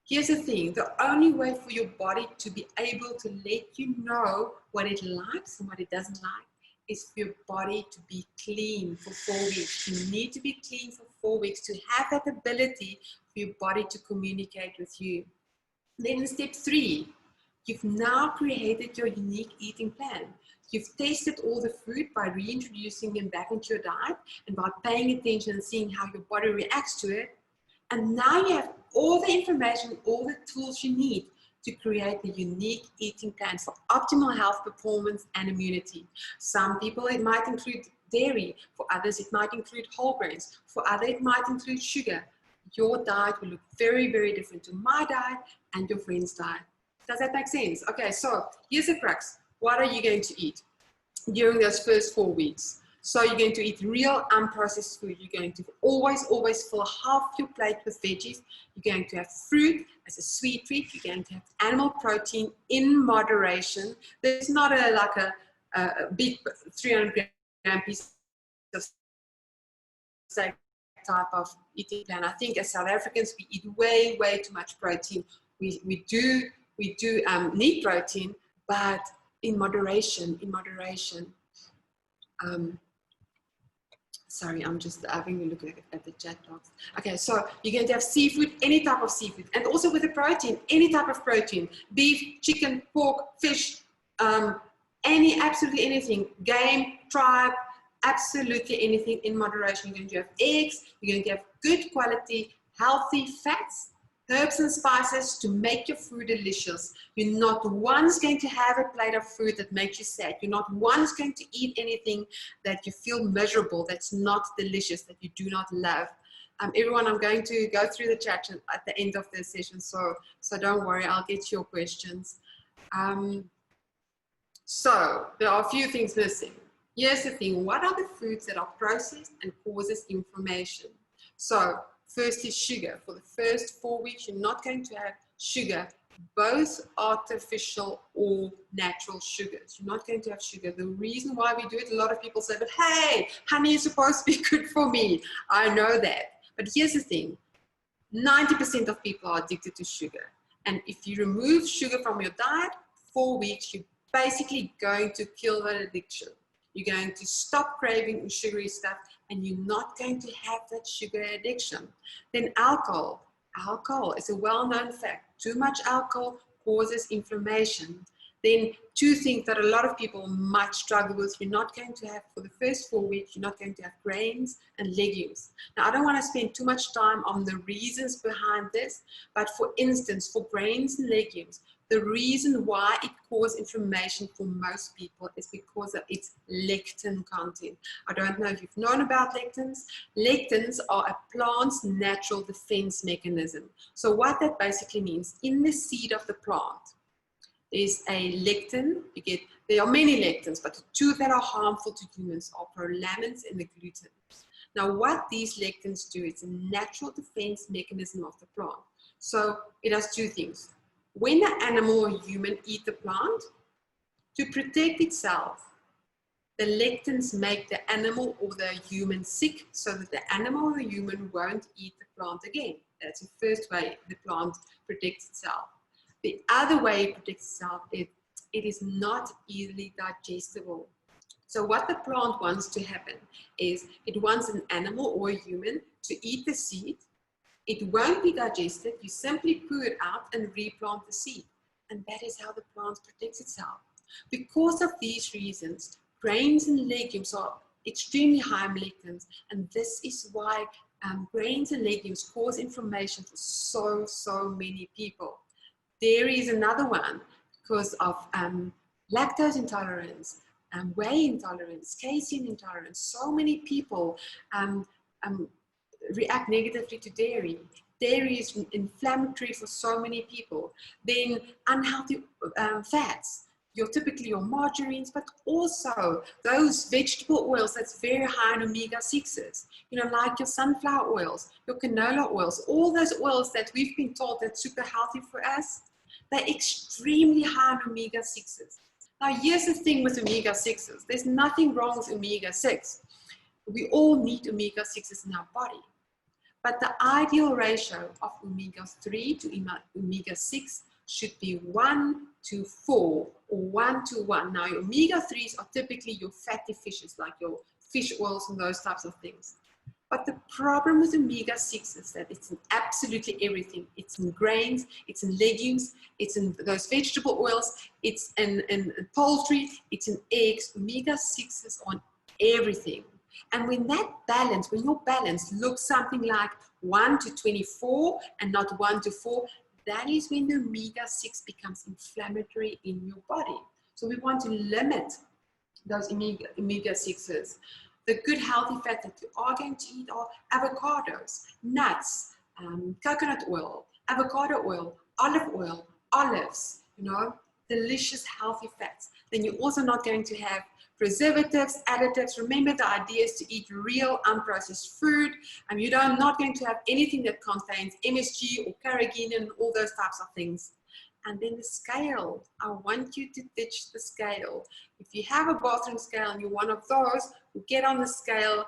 Here's the thing, the only way for your body to be able to let you know what it likes and what it doesn't like is for your body to be clean for 4 weeks. You need to be clean for 4 weeks to have that ability for your body to communicate with you. Then in step 3, you've now created your unique eating plan. You've tested all the food by reintroducing them back into your diet and by paying attention and seeing how your body reacts to it. And now you have all the information, all the tools you need to create the unique eating plan for optimal health, performance, and immunity. Some people, it might include dairy. For others, it might include whole grains. For others, it might include sugar. Your diet will look very, very different to my diet and your friend's diet. Does that make sense? Okay, so here's the crux. What are you going to eat during those first 4 weeks? So you're going to eat real unprocessed food. You're going to always fill half your plate with veggies. You're going to have fruit as a sweet treat. You're going to have animal protein in moderation. There's not like a big 300 gram piece of steak type of eating plan. I think as South Africans, we eat way too much protein. We do need protein, but in moderation. Sorry, I'm just having a look at the chat box. Okay, so you're going to have seafood, any type of seafood, and also with the protein, any type of protein, beef, chicken, pork, fish, absolutely anything, game, tribe, absolutely anything in moderation. You're going to have eggs, you're going to have good quality, healthy fats, herbs and spices to make your food delicious. You're not once going to have a plate of food that makes you sad. You're not once going to eat anything that you feel miserable, that's not delicious, that you do not love. Everyone, I'm going to go through the chat at the end of the session, so don't worry, I'll get your questions. So there are a few things missing. Here's the thing, what are the foods that are processed and causes inflammation? So first is sugar. For the first 4 weeks, you're not going to have sugar, both artificial or natural sugars. You're not going to have sugar. The reason why we do it, a lot of people say, but hey, honey is supposed to be good for me. I know that. But here's the thing, 90% of people are addicted to sugar. And if you remove sugar from your diet, 4 weeks, you're basically going to kill that addiction. You're going to stop craving sugary stuff, and you're not going to have that sugar addiction. Then alcohol. Alcohol is a well-known fact. Too much alcohol causes inflammation. Then two things that a lot of people might struggle with, you're not going to have, for the first 4 weeks, you're not going to have grains and legumes. Now, I don't want to spend too much time on the reasons behind this, but for instance, for grains and legumes, the reason why it causes inflammation for most people is because of its lectin content. I don't know if you've known about lectins. Lectins are a plant's natural defense mechanism. So what that basically means, in the seed of the plant, there's a lectin. There are many lectins, but the two that are harmful to humans are prolamins and the glutens. Now, what these lectins do, it's a natural defense mechanism of the plant. So it does two things. When the animal or human eat the plant, to protect itself, the lectins make the animal or the human sick so that the animal or the human won't eat the plant again. That's the first way the plant protects itself. The other way it protects itself is it is not easily digestible. So what the plant wants to happen is it wants an animal or a human to eat the seed. It won't be digested. You simply poo it out and replant the seed. And that is how the plant protects itself. Because of these reasons, grains and legumes are extremely high in lectins. And this is why grains and legumes cause inflammation for so many people. Dairy is another one because of lactose intolerance, whey intolerance, casein intolerance. So many people react negatively to dairy. Dairy is inflammatory for so many people. Then unhealthy fats, typically your margarines, but also those vegetable oils that's very high in omega-6s, like your sunflower oils, your canola oils, all those oils that we've been told that's super healthy for us, they're extremely high in omega-6s. Now, here's the thing with omega-6s. There's nothing wrong with omega-6. We all need omega-6s in our body. But the ideal ratio of omega-3 to omega-6 should be 1 to 4 or 1 to 1. Now, your omega-3s are typically your fatty fishes, like your fish oils and those types of things. But the problem with omega-6 is that it's in absolutely everything. It's in grains, it's in legumes, it's in those vegetable oils, it's in poultry, it's in eggs. Omega-6 is on everything. And when your balance looks something like 1 to 24 and not 1 to 4, that is when the omega-6 becomes inflammatory in your body. So we want to limit those omega-6s. The good healthy fat that you are going to eat are avocados, nuts, coconut oil, avocado oil, olive, olives, you know, delicious, healthy fats. Then you're also not going to have preservatives, additives. Remember, the idea is to eat real, unprocessed food. And you're not going to have anything that contains MSG or carrageenan and all those types of things. And then the scale. I want you to ditch the scale. If you have a bathroom scale and you're one of those who get on the scale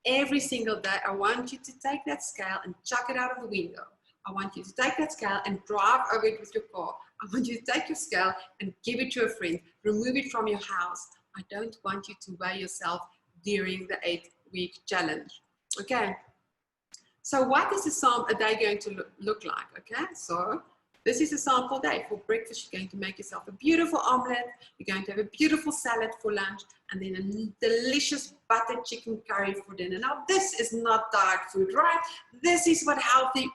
every single day, I want you to take that scale and chuck it out of the window. I want you to take that scale and drive over it with your car. I want you to take your scale and give it to a friend. Remove it from your house. I don't want you to weigh yourself during the 8-week challenge. Okay. So what is a day going to look like? Okay. So this is a sample day. For breakfast, you're going to make yourself a beautiful omelette. You're going to have a beautiful salad for lunch, and then a delicious buttered chicken curry for dinner. Now, this is not diet food, right? This is what healthy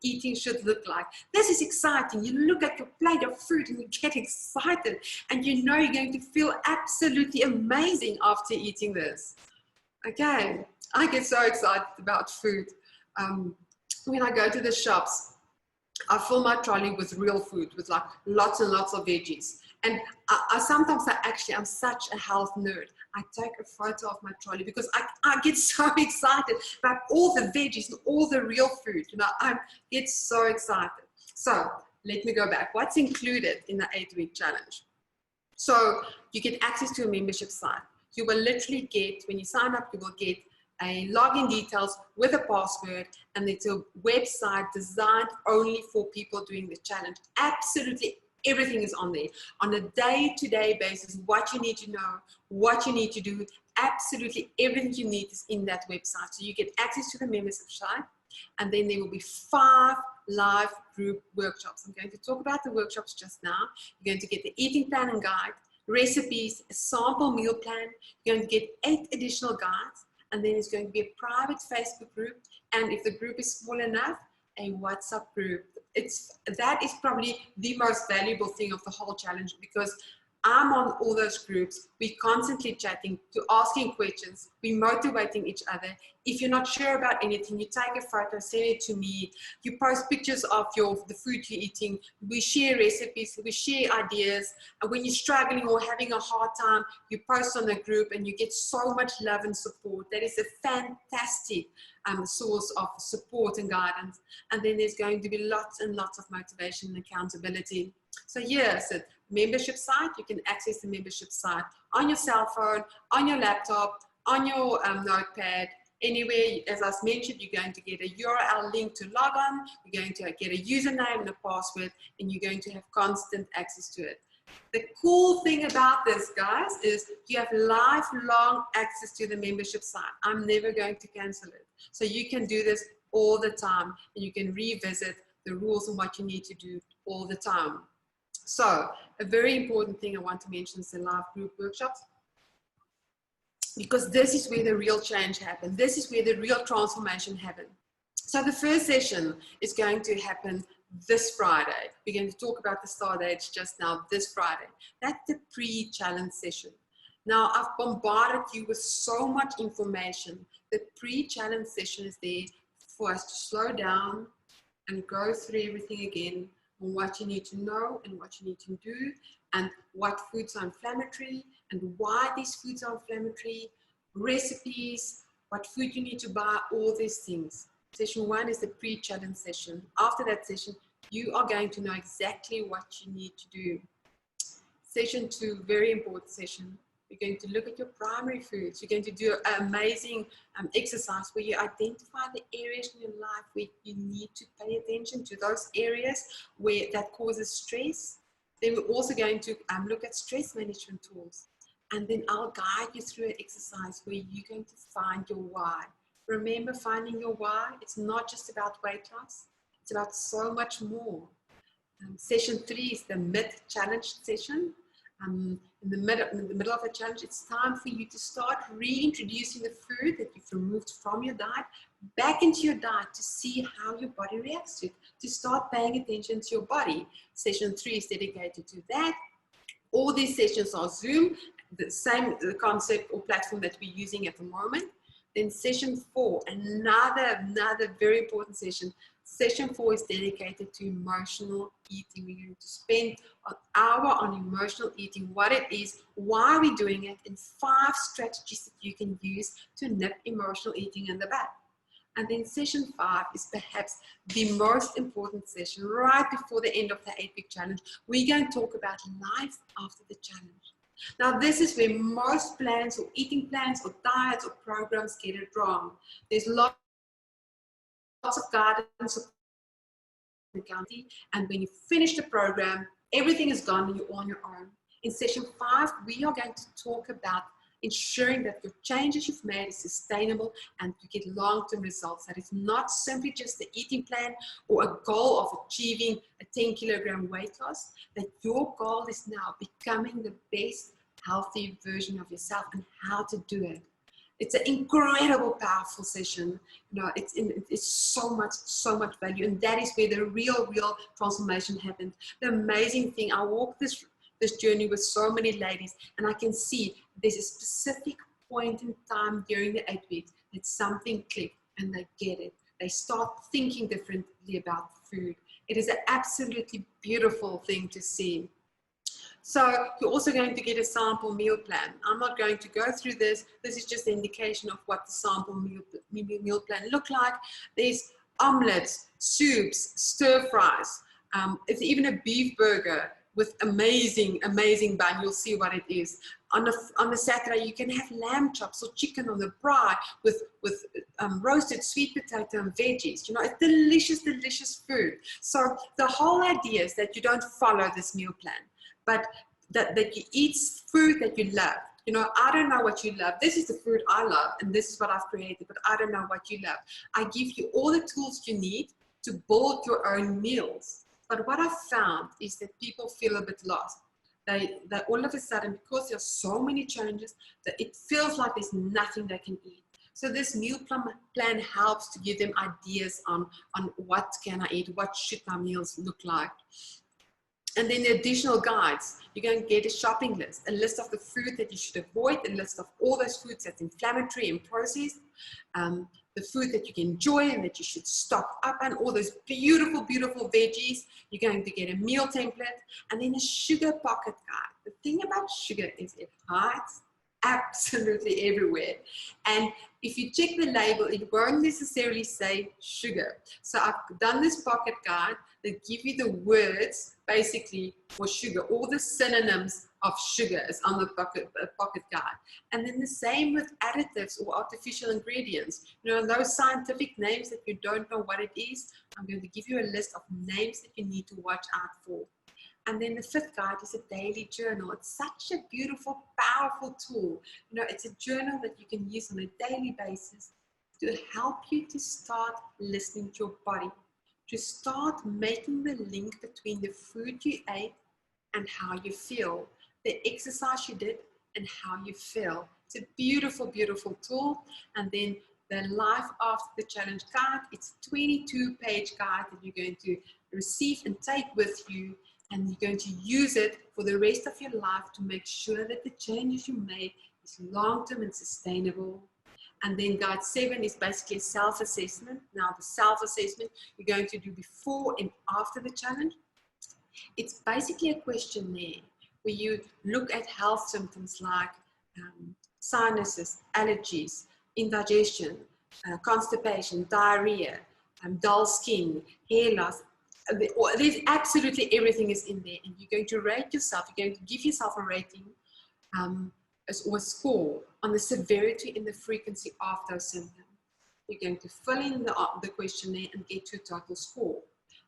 eating should look like. This is exciting. You look at your plate of food and you get excited, and you know you're going to feel absolutely amazing after eating this. Okay, I get so excited about food. When I go to the shops, I fill my trolley with real food, with like lots and lots of veggies. And I sometimes I'm such a health nerd. I take a photo of my trolley because I get so excited about all the veggies and all the real food. You know, I get so excited. So let me go back. What's included in the 8-week challenge? So you get access to a membership site. You will literally get, when you sign up, you will get a login details with a password, and it's a website designed only for people doing the challenge. Absolutely everything is on there on a day-to-day basis. What you need to know, what you need to do, absolutely everything you need is in that website. So you get access to the membership site, and then there will be 5 live group workshops. I'm going to talk about the workshops just now. You're going to get the eating plan and guide, recipes, a sample meal plan. You're going to get 8 additional guides. And then it's going to be a private Facebook group. And if the group is small enough, a WhatsApp group. That is probably the most valuable thing of the whole challenge, because I'm on all those groups. We're constantly chatting, asking questions, we're motivating each other. If you're not sure about anything, you take a photo, send it to me. You post pictures of the food you're eating. We share recipes, we share ideas. And when you're struggling or having a hard time, you post on the group and you get so much love and support. That is a fantastic source of support and guidance. And then there's going to be lots and lots of motivation and accountability. So yes, a membership site, you can access the membership site on your cell phone, on your laptop, on your notepad, anywhere. As I mentioned, you're going to get a URL link to log on, you're going to get a username and a password, and you're going to have constant access to it. The cool thing about this, guys, is you have lifelong access to the membership site. I'm never going to cancel it. So you can do this all the time, and you can revisit the rules and what you need to do all the time. So a very important thing I want to mention is the live group workshops, because this is where the real change happens. This is where the real transformation happens. So the first session is going to happen this Friday. We're going to talk about the start dates just now, this Friday. That's the pre-challenge session. Now, I've bombarded you with so much information. The pre-challenge session is there for us to slow down and go through everything again, on what you need to know and what you need to do, and what foods are inflammatory and why these foods are inflammatory, recipes, what food you need to buy, all these things. Session 1 is the pre-challenge session. After that session, you are going to know exactly what you need to do. Session 2, very important session. You're going to look at your primary foods. You're going to do an amazing exercise where you identify the areas in your life where you need to pay attention to, those areas where that causes stress. Then we're also going to look at stress management tools. And then I'll guide you through an exercise where you're going to find your why. Remember, finding your why, it's not just about weight loss. It's about so much more. Session 3 is the mid-challenge session. In the middle of the challenge, it's time for you to start reintroducing the food that you've removed from your diet back into your diet to see how your body reacts to it, to start paying attention to your body. Session 3 is dedicated to that. All these sessions are Zoom, the concept or platform that we're using at the moment. Then session 4, another very important session. Session 4 is dedicated to emotional eating. We're going to spend an hour on emotional eating, what it is, why we're doing it, and 5 strategies that you can use to nip emotional eating in the bud. And then session 5 is perhaps the most important session right before the end of the 8-week challenge. We're going to talk about life after the challenge. Now, this is where most plans or eating plans or diets or programs get it wrong. There's lots of guidance and when you finish the program, everything is gone and you're on your own. In session 5, we are going to talk about ensuring that your changes you've made is sustainable and you get long-term results. That it's not simply just the eating plan or a goal of achieving a 10-kilogram weight loss, that your goal is now becoming the best healthy version of yourself and how to do it. It's an incredible, powerful session. You know, it's so much value, and that is where the real transformation happened. The amazing thing, I walked this journey with so many ladies, and I can see there's a specific point in time during the 8 weeks that something clicked and they get it. They start thinking differently about food. It is an absolutely beautiful thing to see. So you're also going to get a sample meal plan. I'm not going to go through this. This is just an indication of what the sample meal plan look like. There's omelets, soups, stir fries. It's even a beef burger with amazing bun. You'll see what it is. On a Saturday, you can have lamb chops or chicken on the braai with roasted sweet potato and veggies. You know, it's delicious food. So the whole idea is that you don't follow this meal plan, but that you eat food that you love. You know, I don't know what you love. This is the food I love, and this is what I've created, but I don't know what you love. I give you all the tools you need to build your own meals. But what I've found is that people feel a bit lost. They all of a sudden, because there's so many changes, that it feels like there's nothing they can eat. So this meal plan helps to give them ideas on what can I eat, what should my meals look like. And then the additional guides, you're going to get a shopping list, a list of the food that you should avoid, a list of all those foods that's inflammatory and processed, the food that you can enjoy and that you should stock up on, all those beautiful veggies. You're going to get a meal template, and then a sugar pocket guide. The thing about sugar is it hides absolutely everywhere. And if you check the label, it won't necessarily say sugar. So I've done this pocket guide that give you the words basically for sugar, all the synonyms of sugar is on the pocket guide. And then the same with additives or artificial ingredients. You know, those scientific names that you don't know what it is, I'm going to give you a list of names that you need to watch out for. And then the 5th guide is a daily journal. It's such a beautiful, powerful tool. You know, it's a journal that you can use on a daily basis to help you to start listening to your body, to start making the link between the food you ate and how you feel, the exercise you did and how you feel. It's a beautiful tool. And then the Life After the Challenge guide, it's a 22-page guide that you're going to receive and take with you, and you're going to use it for the rest of your life to make sure that the changes you make is long-term and sustainable. And then guide 7 is basically a self-assessment. Now the self-assessment you're going to do before and after the challenge. It's basically a questionnaire where you look at health symptoms like sinuses, allergies, indigestion, constipation, diarrhea, dull skin, hair loss. There's absolutely everything is in there, and you're going to rate yourself. You're going to give yourself a rating or a score on the severity and the frequency of those symptoms. You're going to fill in the questionnaire and get your total score.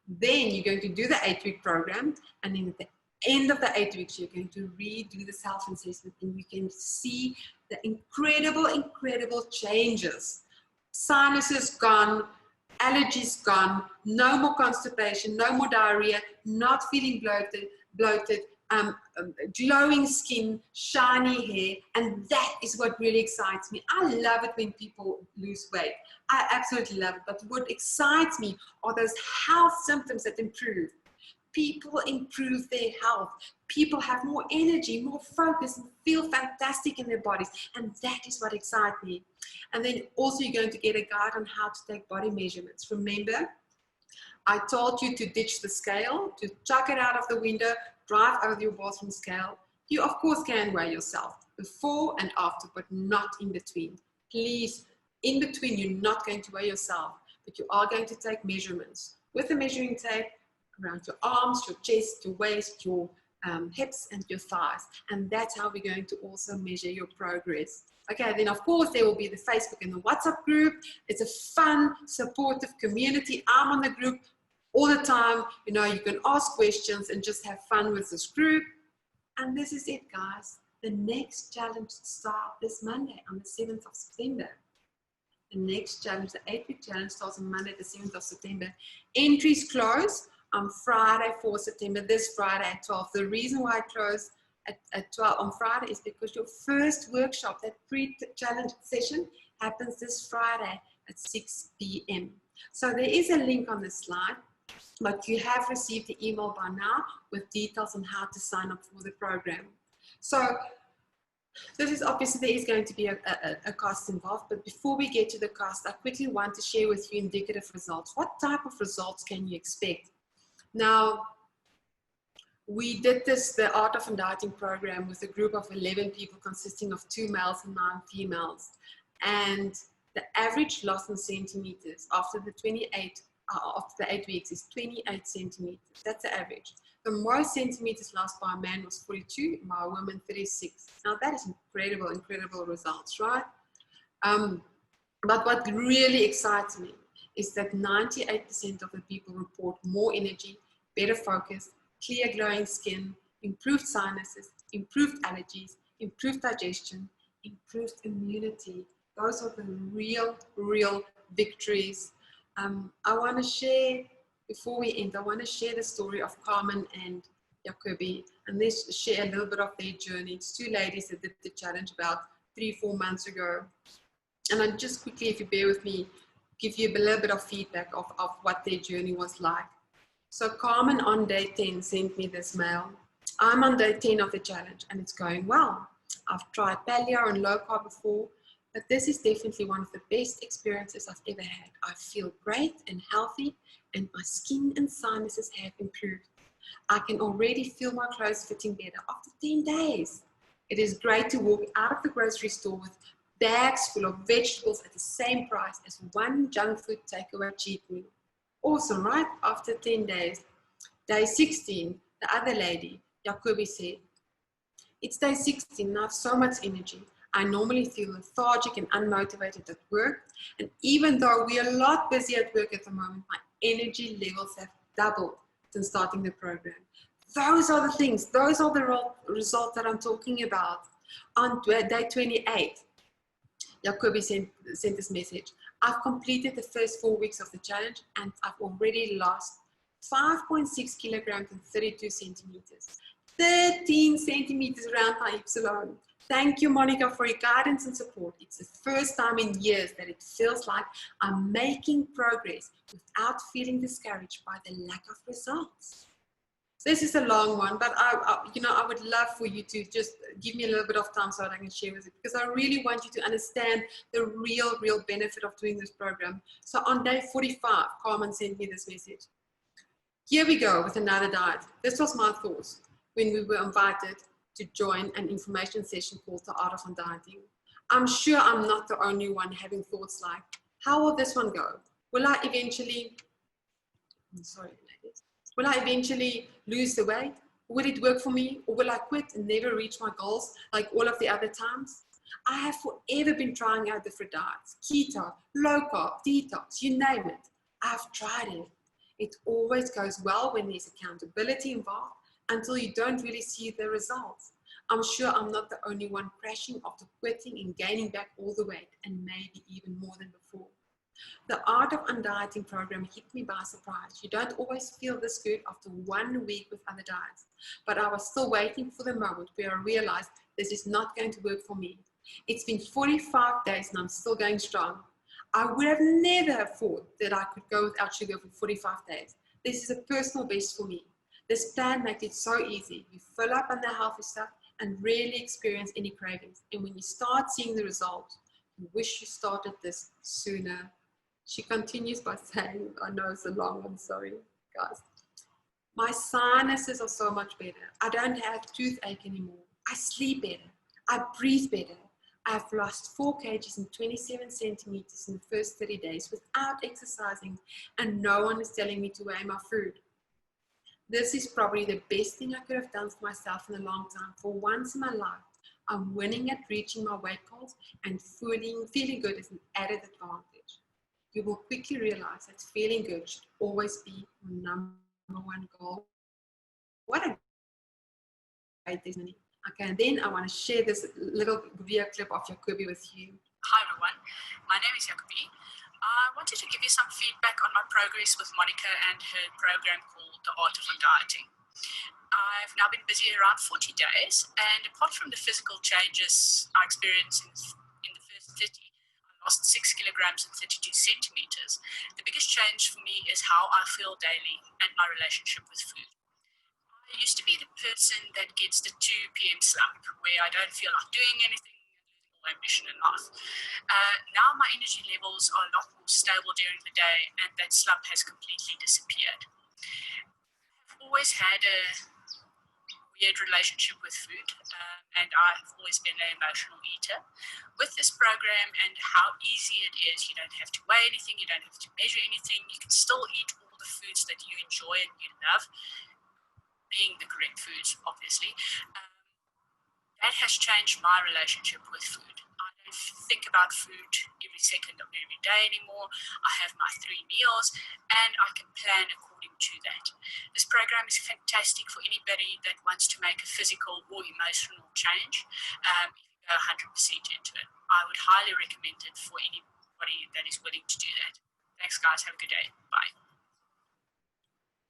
Then you're going to do the 8-week program, and then at the end of the 8 weeks, you're going to redo the self-assessment, and you can see the incredible changes. Sinuses gone, allergies gone, no more constipation, no more diarrhea, not feeling bloated, glowing skin, shiny hair, and that is what really excites me. I love it when people lose weight. I absolutely love it, but what excites me are those health symptoms that improve. People improve their health. People have more energy, more focus, and feel fantastic in their bodies. And that is what excites me. And then also you're going to get a guide on how to take body measurements. Remember, I told you to ditch the scale, to chuck it out of the window, drive over your bathroom scale. You, of course, can weigh yourself before and after, but not in between. Please, in between, you're not going to weigh yourself, but you are going to take measurements with the measuring tape around your arms, your chest, your waist, your hips, and your thighs. And that's how we're going to also measure your progress. Okay, then of course there will be the Facebook and the WhatsApp group. It's a fun, supportive community. I'm on the group all the time. You know, you can ask questions and just have fun with this group. And this is it, guys. The next challenge starts this Monday on the 7th of September. The next challenge, the 8-week challenge, starts on Monday, the 7th of September. Entries close on Friday, 4 September, this Friday at 12. The reason why I close at 12 on Friday is because your first workshop, that pre-challenge session, happens this Friday at 6 p.m. So there is a link on the slide, but you have received the email by now with details on how to sign up for the program. So this is obviously, there is going to be a cost involved, but before we get to the cost, I quickly want to share with you indicative results. What type of results can you expect? Now, we did the Art of Undieting program with a group of 11 people consisting of 2 males and 9 females. And the average loss in centimeters after the 8 weeks is 28 centimeters. That's the average. The most centimeters lost by a man was 42, by a woman 36. Now that is incredible, incredible results, right? But what really excites me is that 98% of the people report more energy, better focus, clear glowing skin, improved sinuses, improved allergies, improved digestion, improved immunity. Those are the real victories. I want to share, before we end, I want to share the story of Carmen and Jacobi, and let's share a little bit of their journey. It's 2 ladies that did the challenge about 3-4 months ago. And I just quickly, if you bear with me, give you a little bit of feedback of what their journey was like. So Carmen on day 10 sent me this mail. I'm on day 10 of the challenge and it's going well. I've tried paleo and low carb before, but this is definitely one of the best experiences I've ever had. I feel great and healthy and my skin and sinuses have improved. I can already feel my clothes fitting better after 10 days. It is great to walk out of the grocery store with bags full of vegetables at the same price as one junk food takeaway cheap meal. Awesome, right? After 10 days. Day 16, the other lady, Jacobi, said, it's day 16 and I have so much energy. I normally feel lethargic and unmotivated at work. And even though we are a lot busy at work at the moment, my energy levels have doubled since starting the program. Those are the things, those are the results that I'm talking about. On day 28, Jacobi sent this message. I've completed the first 4 weeks of the challenge and I've already lost 5.6 kilograms and 32 centimeters. 13 centimeters around my hips alone. Thank you, Monica, for your guidance and support. It's the first time in years that it feels like I'm making progress without feeling discouraged by the lack of results. This is a long one, but I would love for you to just give me a little bit of time so that I can share with it, because I really want you to understand the real benefit of doing this program. So on day 45, Carmen sent me this message. Here we go with another diet. This was my thoughts when we were invited to join an information session called the Art of Undieting. I'm sure I'm not the only one having thoughts like, how will this one go? Will I eventually, will I eventually lose the weight? Will it work for me? Or will I quit and never reach my goals like all of the other times? I have forever been trying out different diets, keto, low carb, detox, you name it. I've tried it. It always goes well when there's accountability involved until you don't really see the results. I'm sure I'm not the only one crashing after quitting and gaining back all the weight and maybe even more than before. The Art of Undieting program hit me by surprise. You don't always feel this good after 1 week with other diets, but I was still waiting for the moment where I realized this is not going to work for me. It's been 45 days and I'm still going strong. I would have never thought that I could go without sugar for 45 days. This is a personal best for me. This plan makes it so easy. You fill up on the healthy stuff and rarely experience any cravings. And when you start seeing the results, you wish you started this sooner. She continues by saying, I know it's a long one, sorry, guys. My sinuses are so much better. I don't have toothache anymore. I sleep better. I breathe better. I've lost 4 kgs and 27 centimeters in the first 30 days without exercising, and no one is telling me to weigh my food. This is probably the best thing I could have done for myself in a long time. For once in my life, I'm winning at reaching my weight goals, and feeling good is an added advantage. You will quickly realize that feeling good should always be your number one goal. What a great testimony. Okay, and then I want to share this little video clip of Jacobi with you. Hi everyone, my name is Jacobi. I wanted to give you some feedback on my progress with Monica and her program called The Art of Undieting. I've now been busy around 40 days, and apart from the physical changes I experienced in the first 30, I lost 6 kilograms and 32 centimeters. The biggest change for me is how I feel daily and my relationship with food. I used to be the person that gets the 2 p.m. slump, where I don't feel like doing anything, ambition in life. Now my energy levels are a lot more stable during the day, and that slump has completely disappeared. I've always had a weird relationship with food, and I've always been an emotional eater. With this program and how easy it is, you don't have to weigh anything, you don't have to measure anything, you can still eat all the foods that you enjoy and you love, being the correct foods, obviously. That has changed my relationship with food. I don't think about food every second of every day anymore. I have my 3 meals and I can plan according to that. This program is fantastic for anybody that wants to make a physical or emotional change. If you go 100% into it, I would highly recommend it for anybody that is willing to do that. Thanks guys, have a good day. Bye.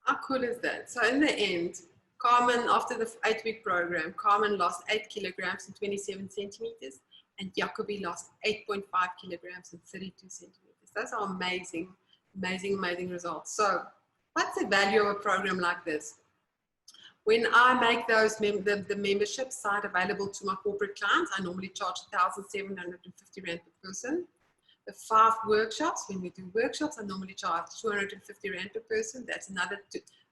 How cool is that? So in the end, Carmen, after the 8-week program, Carmen lost 8 kilograms and 27 centimeters, and Jacobi lost 8.5 kilograms and 32 centimeters. Those are amazing, amazing, amazing results. So what's the value of a program like this? When I make those the membership site available to my corporate clients, I normally charge 1,750 Rand per person. The 5 workshops, when we do workshops, I normally charge 250 Rand per person. That's another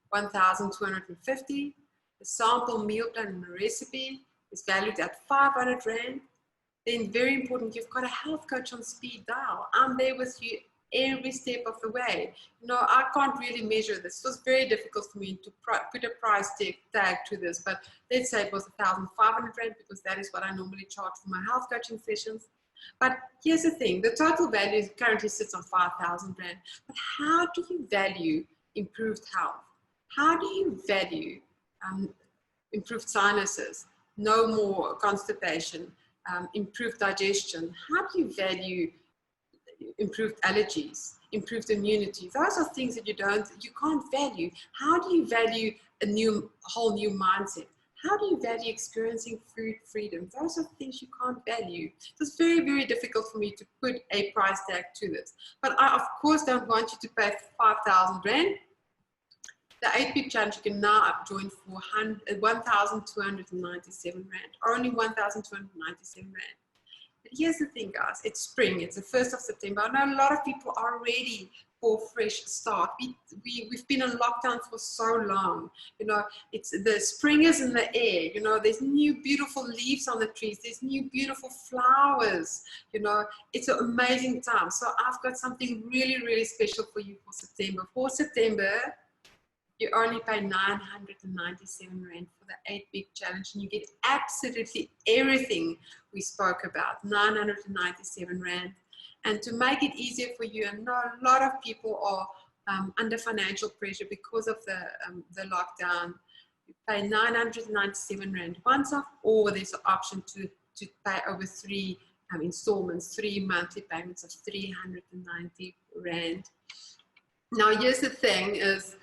1,250. The sample meal plan and the recipe is valued at 500 Rand. Then very important, you've got a health coach on speed dial. I'm there with you every step of the way. You know, I can't really measure this. It was very difficult for me to put a price tag to this, but let's say it was 1,500 Rand because that is what I normally charge for my health coaching sessions. But here's the thing, the total value currently sits on 5,000 Rand. But how do you value improved health? How do you value improved sinuses, no more constipation, improved digestion? How do you value improved allergies, improved immunity? Those are things that you can't value. How do you value a whole new mindset? How do you value experiencing food freedom? Those are things you can't value. It's very, very difficult for me to put a price tag to this. But I, of course, don't want you to pay 5,000 Rand. The 8-week challenge you can now join for 1,297 Rand, or only 1,297 Rand. But here's the thing, guys. It's spring. It's the 1st of September. I know a lot of people are ready for a fresh start. We've been in lockdown for so long. You know, the spring is in the air. You know, there's new beautiful leaves on the trees. There's new beautiful flowers. You know, it's an amazing time. So I've got something really, really special for you for September. For September, you only pay 997 Rand for the 8-week challenge, and you get absolutely everything we spoke about, 997 Rand. And to make it easier for you, I know a lot of people are under financial pressure because of the lockdown. You pay 997 Rand once off, or there's an option to pay over 3 installments, 3 monthly payments of 390 Rand. Now, here's the thing is,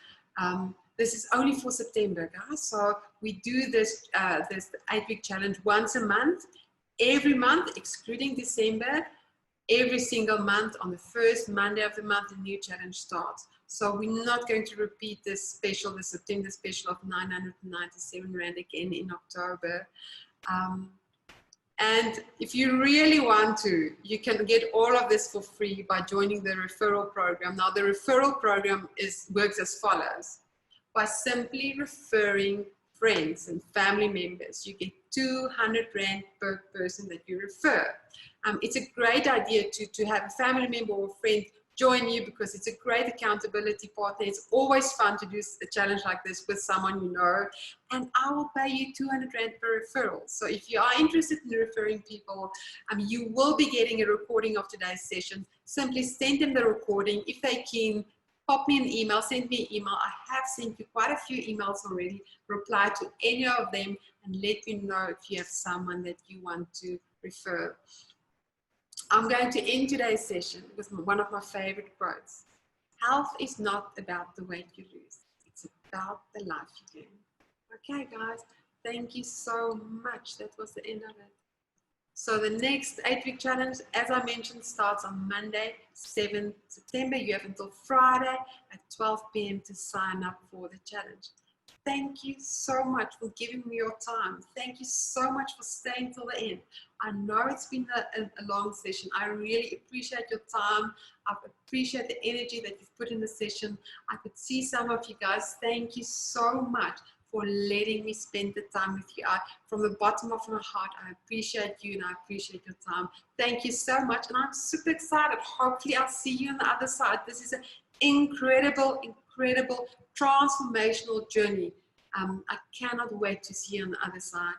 this is only for September, guys. So we do this 8-week challenge once a month, every month, excluding December. Every single month on the first Monday of the month, the new challenge starts. So we're not going to repeat this special, the September special of 997 Rand again in October. And if you really want to, you can get all of this for free by joining the referral program. Now, the referral program works as follows. By simply referring friends and family members, you get 200 Rand per person that you refer. It's a great idea to have a family member or friend join you, because it's a great accountability partner. It's always fun to do a challenge like this with someone you know, and I will pay you 200 Rand per referral. So if you are interested in referring people, you will be getting a recording of today's session. Simply send them the recording. If they can, pop me an email, send me an email. I have sent you quite a few emails already. Reply to any of them and let me know if you have someone that you want to refer. I'm going to end today's session with one of my favorite quotes. Health is not about the weight you lose. It's about the life you live. Okay, guys, thank you so much. That was the end of it. So the next 8-week challenge, as I mentioned, starts on Monday, 7th September. You have until Friday at 12 p.m. to sign up for the challenge. Thank you so much for giving me your time. Thank you so much for staying till the end. I know it's been a long session. I really appreciate your time. I appreciate the energy that you've put in the session. I could see some of you guys. Thank you so much for letting me spend the time with you. From the bottom of my heart, I appreciate you and I appreciate your time. Thank you so much. And I'm super excited. Hopefully I'll see you on the other side. This is an incredible, incredible, transformational journey. I cannot wait to see you on the other side.